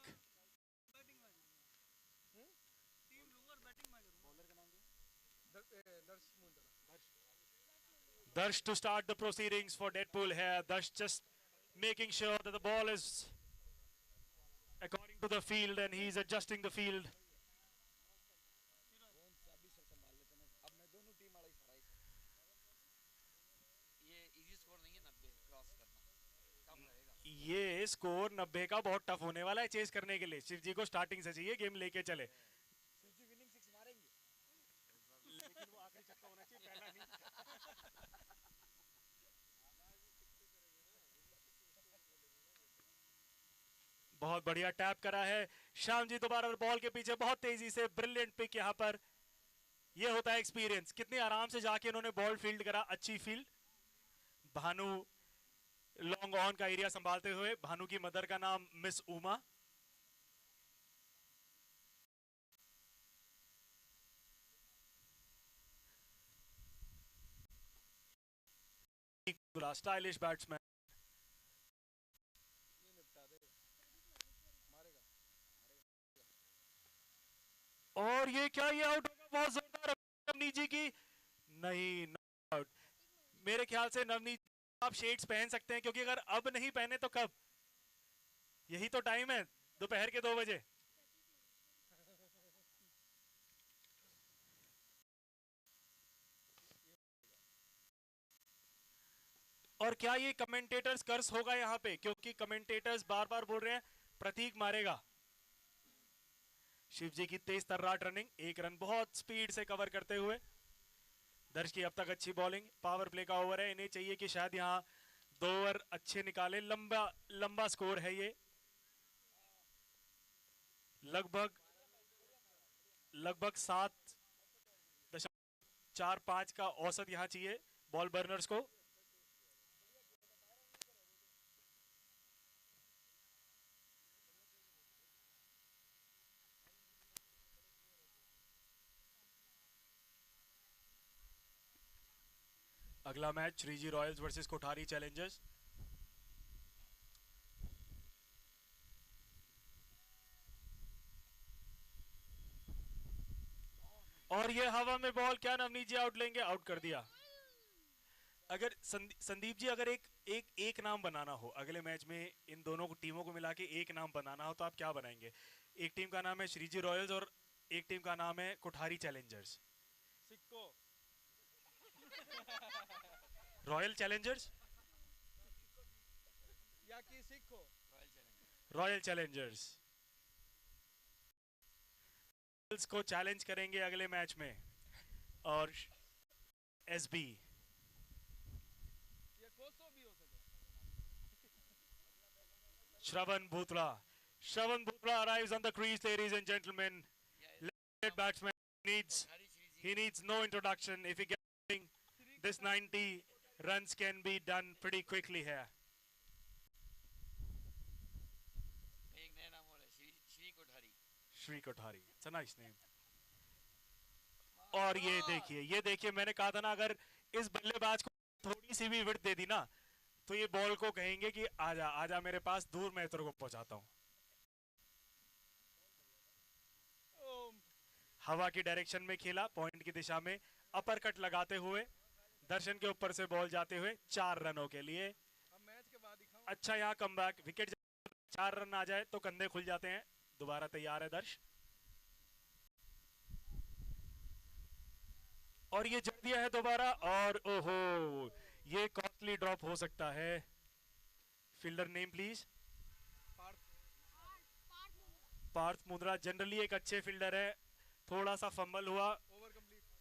Darsh to start the proceedings for Deadpool here. Darsh just making sure that the ball is according to the field and he's adjusting the field. ये score 90 का बहुत tough होने वाला है chess करने के लिए. शिव जी को स्टार्टिंग से चाहिए गेम लेके चले. लेकिन वो आखिरी छक्का होना चाहिए, पहला नहीं. बहुत बढ़िया टैप करा है श्याम जी. दोबारा बॉल के पीछे बहुत तेजी से ब्रिलियंट पिक. यहाँ पर ये होता है एक्सपीरियंस. कितने आराम से जाके इन्होंने बॉल फील्ड करा. अच्छी फील्ड. भानु लॉन्ग ऑन का एरिया संभालते हुए. भानु की मदर का नाम मिस उमा. Stylish batsman. और ये क्या, ये आउट होगा. बहुत जोरदार नवनीत जी की. नहीं, आउट. मेरे ख्याल से नवनीत आप शेड्स पहन सकते हैं, क्योंकि अगर अब नहीं पहने तो कब. यही तो टाइम है, दोपहर के 2 बजे. और क्या ये कमेंटेटर्स कर्स होगा यहाँ पे, क्योंकि कमेंटेटर्स बार बार बोल रहे हैं प्रतीक मारेगा. शिव जी की तेज तर्राट रनिंग. 1 रन बहुत स्पीड से कवर करते हुए. दर्श की अब तक अच्छी बॉलिंग. पावर प्ले का ओवर है. इन्हें चाहिए कि शायद यहाँ 2 ओवर अच्छे निकाले. लंबा स्कोर है ये. लगभग 7.45 का औसत यहाँ चाहिए बॉल बर्नर्स को. अगला match Shreeji royals versus Kothari challengers. और ये हवा में बॉल, क्या नवनीत जी आउट लेंगे? आउट कर दिया। अगर संदीप जी, अगर एक नाम बनाना हो अगले मैच में, इन दोनों टीमों को मिला के एक नाम बनाना हो तो आप क्या बनाएंगे? एक टीम का नाम है श्रीजी रॉयल्स और एक टीम का नाम है कोठारी चैलेंजर्स। सिक्को। रॉयल चैलेंजर्स या कि सिक्को। रॉयल चैलेंजर्स को चैलेंज करेंगे अगले मैच में। और SB Shravan Bhutra. Shravan Bhutra arrives on the crease, ladies and gentlemen. Left batsman needs no introduction. If he gets this 90 runs can be done pretty quickly here. Shri Kothari. It's a nice name. और ये देखिए मैंने कहा था ना, अगर इस बल्लेबाज को थोड़ी सी भी विड्थ दे दी ना तो ये बॉल को कहेंगे कि आजा आजा मेरे पास, दूर मैं तेरे को पहुंचाता हूं। हवा की डायरेक्शन में खेला, पॉइंट की दिशा में अपर कट लगाते हुए, दर्शन के ऊपर से बॉल जाते हुए 4 रनों के लिए। अच्छा यहाँ कमबैक, विकेट 4 रन आ जाए तो कंधे खुल जाते हैं। दोबारा तैयार है दर्श, और ये जड़ दिया है दोबारा, और ओहो ये कॉस्टली ड्रॉप हो सकता है। Fielder name please. Parth Mundra generally एक अच्छे फील्डर है, थोड़ा सा फंबल हुआ,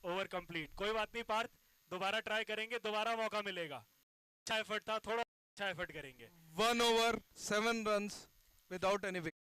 ओवर कंप्लीट। कोई बात नहीं पार्थ, दोबारा ट्राई करेंगे, दोबारा मौका मिलेगा। अच्छा एफर्ट था, थोड़ा अच्छा एफर्ट करेंगे। 1 over 7 runs without any wicket.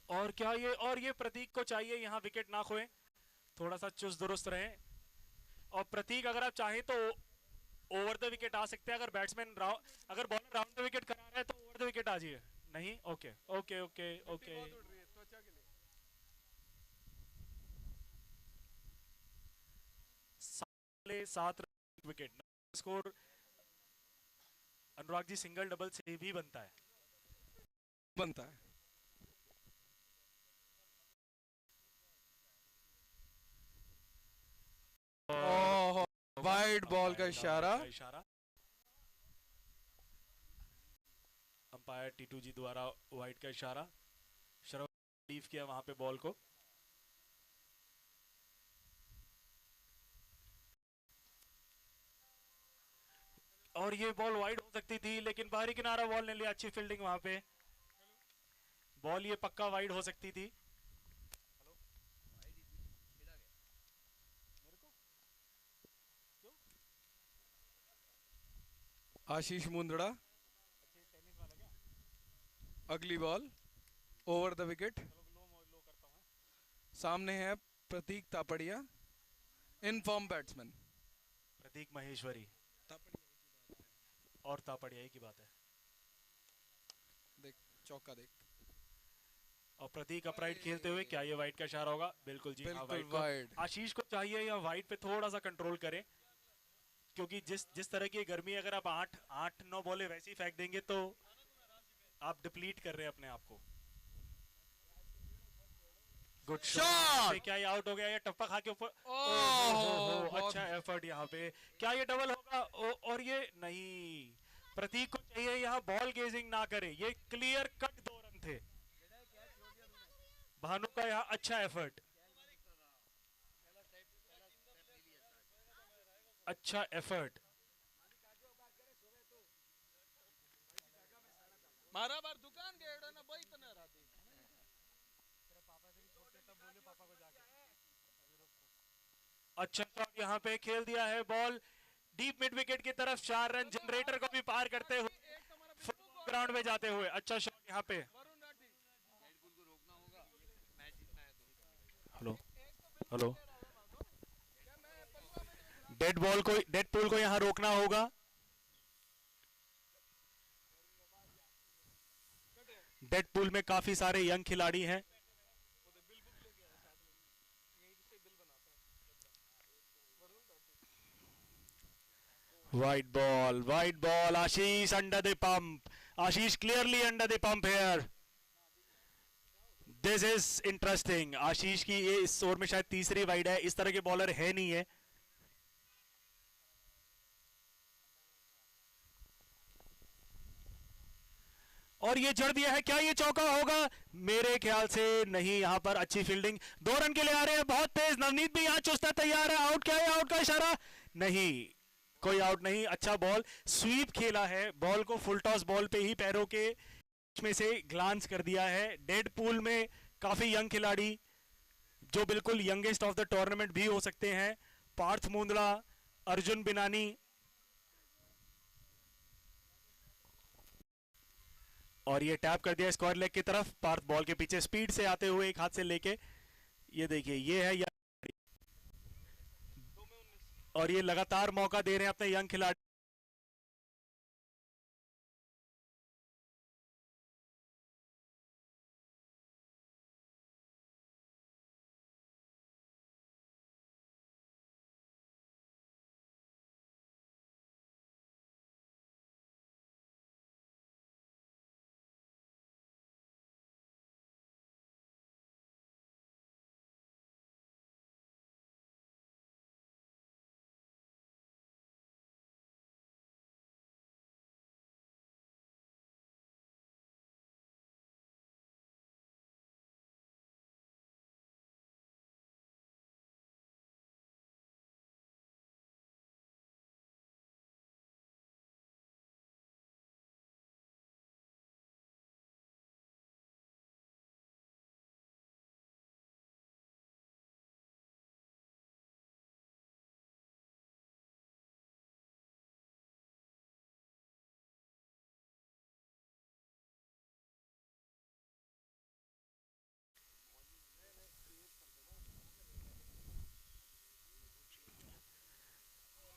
और क्या ये प्रतीक को चाहिए यहाँ विकेट ना खोए, थोड़ा सा चुस्त दुरुस्त रहे। और प्रतीक अगर आप चाहें तो ओवर द विकेट आ सकते हैं, अगर बैट्समैन अगर बॉलर राउंड द विकेट करा रहा है तो ओवर द विकेट आ जाइए। नहीं, okay okay okay okay. 7 wicket score. Anurag ji single double से भी बनता है। वाइड बॉल का इशारा। अंपायर टीटू जी द्वारा वाइड का इशारा, शरव लीव किया वहां पे बॉल को। और ये बॉल वाइड हो सकती थी लेकिन बाहरी किनारा बॉल ने लिया, अच्छी फील्डिंग वहां पे। बॉल ये पक्का वाइड हो सकती थी। आशीष मुंद्रा, अगली बॉल ओवर द विकेट। सामने है प्रतीक तापड़िया, इन फॉर्म बैट्समैन। प्रतीक महेश्वरी और तापड़िया की बात है। देख चौका देख। और प्रतीक अपराइट खेलते हुए, क्या ये वाइड का इशारा होगा? बिल्कुल जी, बिल्कुल वाइड। आशीष को चाहिए या वाइड पे थोड़ा सा कंट्रोल करें, क्योंकि जिस तरह की गर्मी, अगर आप 8-9 बॉलें वैसे ही फेंक देंगे तो आप डिप्लीट कर रहे हैं अपने आप को। Good shot. क्या ये आउट हो गया? ये टप्पा खा के ऊपर। ओह, अच्छा एफर्ट यहाँ पे। क्या ये डबल होगा? और ये नहीं। प्रतीक को चाहिए यहाँ बॉल गेजिंग ना करे, ये क्लियर कट 2 रन थे। भानु का यहाँ अच्छा एफर्ट, अच्छा एफर्ट। मारा बार दुकान के एड़ा ना भाई तने राती। अच्छा शॉट यहाँ पे खेल दिया है बॉल डीप मिड विकेट की तरफ। 4 रन जनरेटर को भी पार करते हुए ग्राउंड में जाते हुए। अच्छा शॉट यहाँ पे। हेलो हेलो, डेड पूल को यहाँ रोकना होगा। डेड पूल में काफी सारे यंग खिलाड़ी हैं। White ball, Ashish under the pump. Ashish clearly under the pump here. This is interesting. आशीष की ये इस ओवर में शायद तीसरी वाइड है, इस तरह के बॉलर है नहीं है। और ये जड़ दिया है, क्या ये चौका होगा? मेरे ख्याल से नहीं। यहां पर अच्छी फील्डिंग, 2 रन के लिए आ रहे हैं बहुत तेज। नवनीत भी यहां चुस्ता तैयार है। आउट क्या है? आउट का इशारा नहीं, कोई आउट नहीं। अच्छा बॉल स्वीप खेला है, बॉल को फुल टॉस बॉल पे ही पैरों के में से ग्लांस कर दिया है। डेड पूल में काफी यंग खिलाड़ी जो बिल्कुल यंगेस्ट ऑफ द टूर्नामेंट भी हो सकते हैं। पार्थ मुंदड़ा, अर्जुन बिनानी। और ये टैप कर दिया स्क्वायर लेग की तरफ। पार्थ बॉल के पीछे स्पीड से आते हुए एक हाथ से लेके, ये देखिए ये है और ये लगातार मौका दे रहे हैं अपने यंग खिलाड़ी।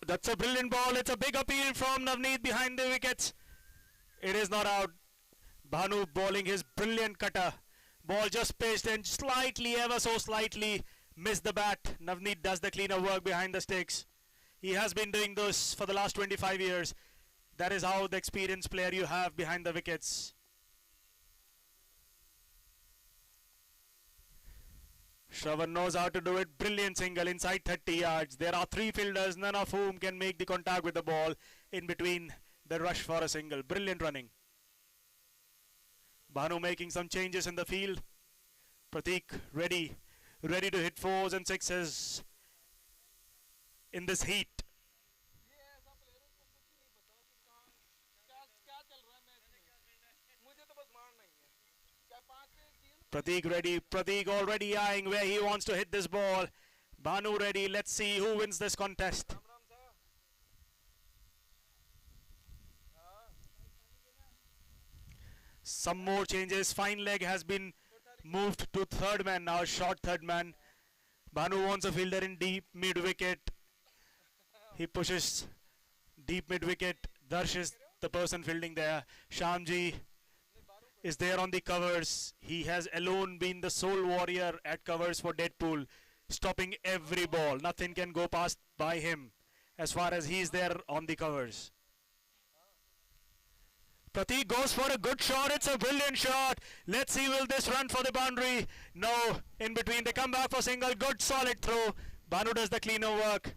That's a brilliant ball. It's a big appeal from Navneet behind the wickets. It is not out. Bhanu bowling his brilliant cutter. Ball just pitched and slightly, ever so slightly, missed the bat. Navneet does the cleaner work behind the sticks. He has been doing this for the last 25 years. That is how the experienced player you have behind the wickets. Shravan knows how to do it. Brilliant single inside 30 yards. There are 3 fielders, none of whom can make the contact with the ball in between the rush for a single. Brilliant running. Bhanu making some changes in the field. Prateek ready to hit 4s and 6s in this heat. Prateek ready. Prateek already eyeing where he wants to hit this ball. Bhanu ready. Let's see who wins this contest. Some more changes. Fine leg has been moved to third man now. Short third man. Bhanu wants a fielder in deep mid wicket. He pushes deep mid wicket. Darsh is the person fielding there. Shamji is there on the covers. He has alone been the sole warrior at covers for Deadpool, stopping every ball. Nothing can go past by him as far as he is there on the covers. Pratik goes for a good shot. It's a brilliant shot. Let's see, will this run for the boundary? No. In between, they come back for single. Good solid throw. Bhanu does the cleaner work.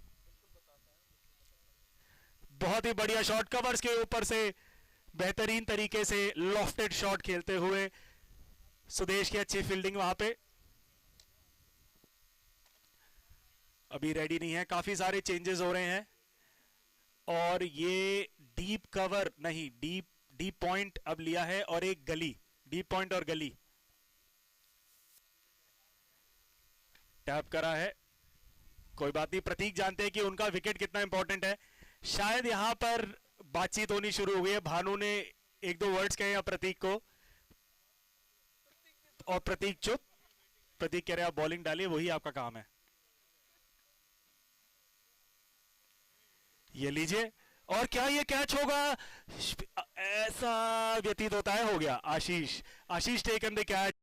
बहुत ही बढ़िया shot, covers के ऊपर से बेहतरीन तरीके से lofted shot खेलते हुए सुदेश की अच्छी फील्डिंग वहां पे। अभी रेडी नहीं है, काफी सारे चेंजेस हो रहे हैं और ये डीप कवर नहीं, डीप पॉइंट अब लिया है और एक गली, डीप पॉइंट और गली टैप करा है। कोई बात नहीं, प्रतीक जानते हैं कि उनका विकेट कितना इंपॉर्टेंट है। शायद यहां पर बातचीत होनी शुरू हो गई है, भानु ने एक दो वर्ड्स कहे हैं प्रतीक को और प्रतीक चुप। प्रतीक कह रहे आप बॉलिंग डालिए, वही आपका काम है। ये लीजिए, और क्या ये कैच होगा? ऐसा व्यतीत होता है, हो गया। Ashish taken the catch.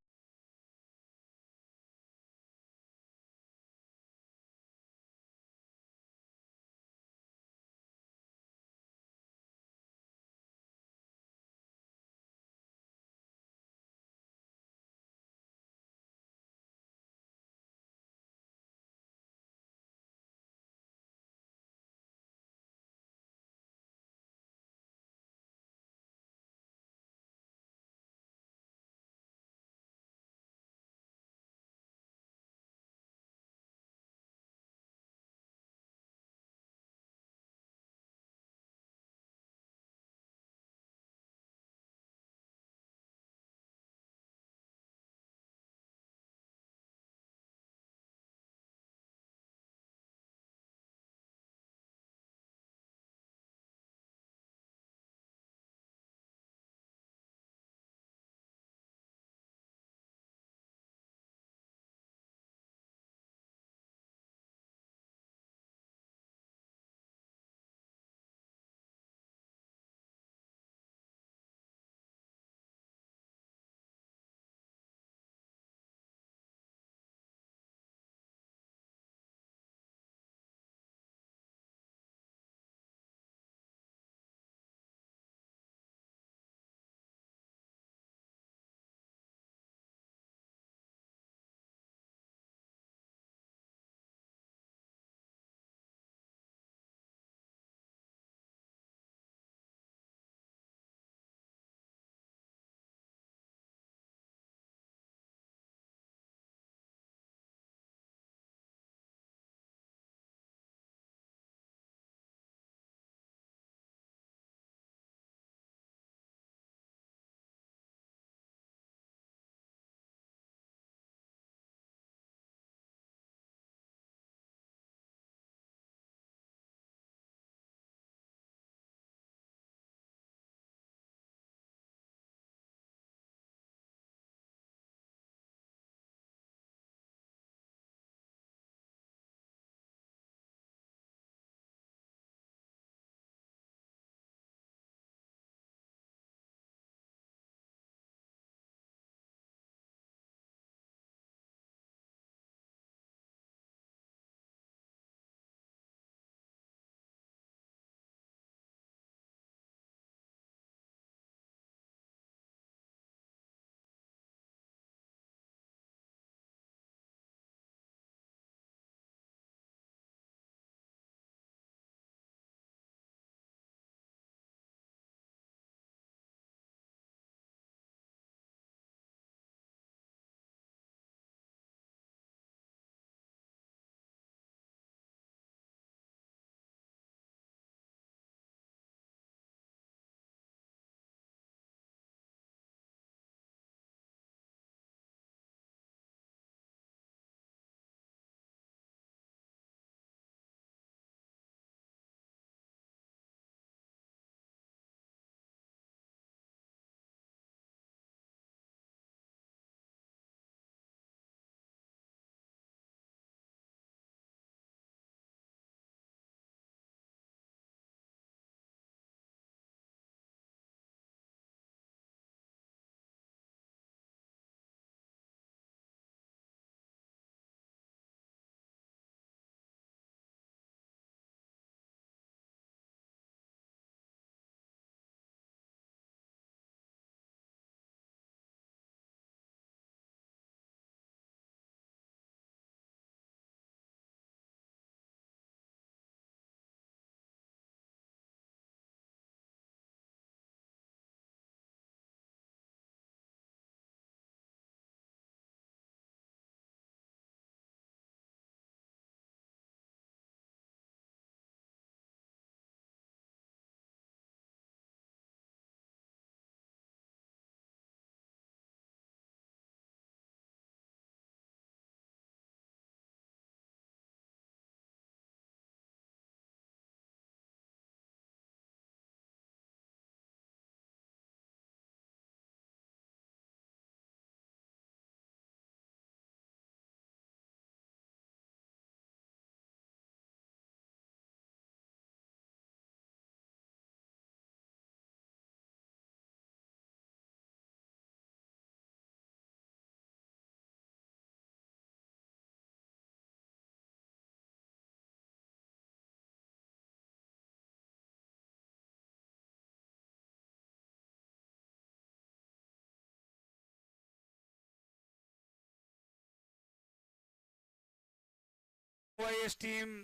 YS team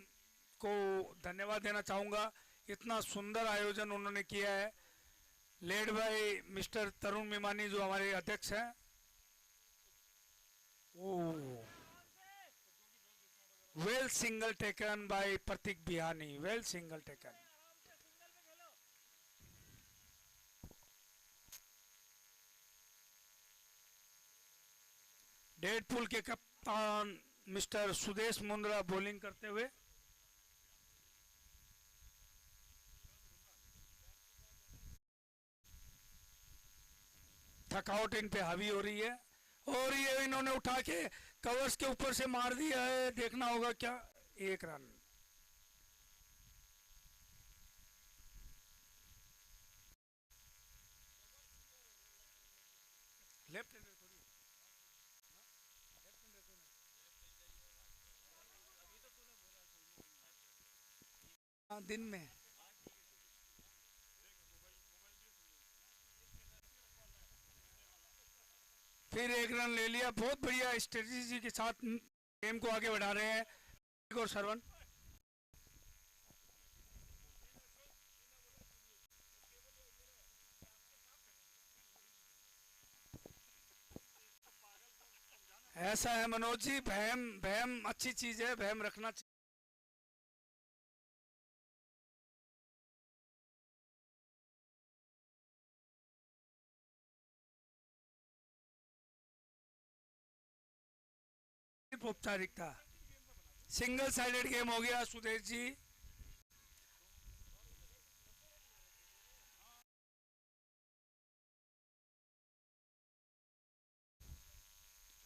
को धन्यवाद देना चाहूँगा। इतना सुंदर आयोजन उन्होंने किया है, led by mister Tarun Mimani जो हमारे अध्यक्ष हैं। Well single taken by Pratik Bihani, well single taken. Deadpool के कप्तान मिस्टर सुदेश मुंद्रा बॉलिंग करते हुए। थकावट इन पे हावी हो रही है और ये इन्होंने उठा के कवर्स के ऊपर से मार दिया है, देखना होगा क्या। 1 रन। लेफ्ट दिन में फिर 1 रन ले लिया। बहुत बढ़िया स्ट्रेटेजी के साथ गेम को आगे बढ़ा रहे हैं और श्रवण। ऐसा है मनोज जी, वहम अच्छी चीज है, वहम रखना चाहिए। औपचारिकता, सिंगल साइडेड गेम हो गया सुदेश जी।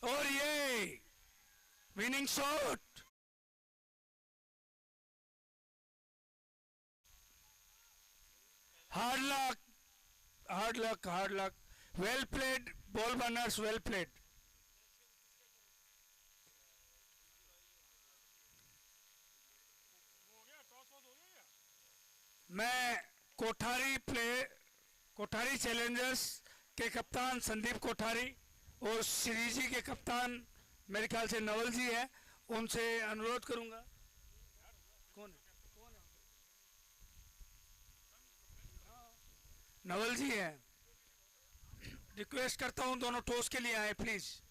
और ये winning shot. Hard luck, hard luck, hard luck. Well played ball burners, well played. मैं कोठारी चैलेंजर्स के कप्तान संदीप कोठारी और श्रीजी के कप्तान मेरे ख्याल से नवल जी है, उनसे अनुरोध करूंगा। कौन है? नवल जी है। रिक्वेस्ट करता हूं दोनों टॉस के लिए आए प्लीज।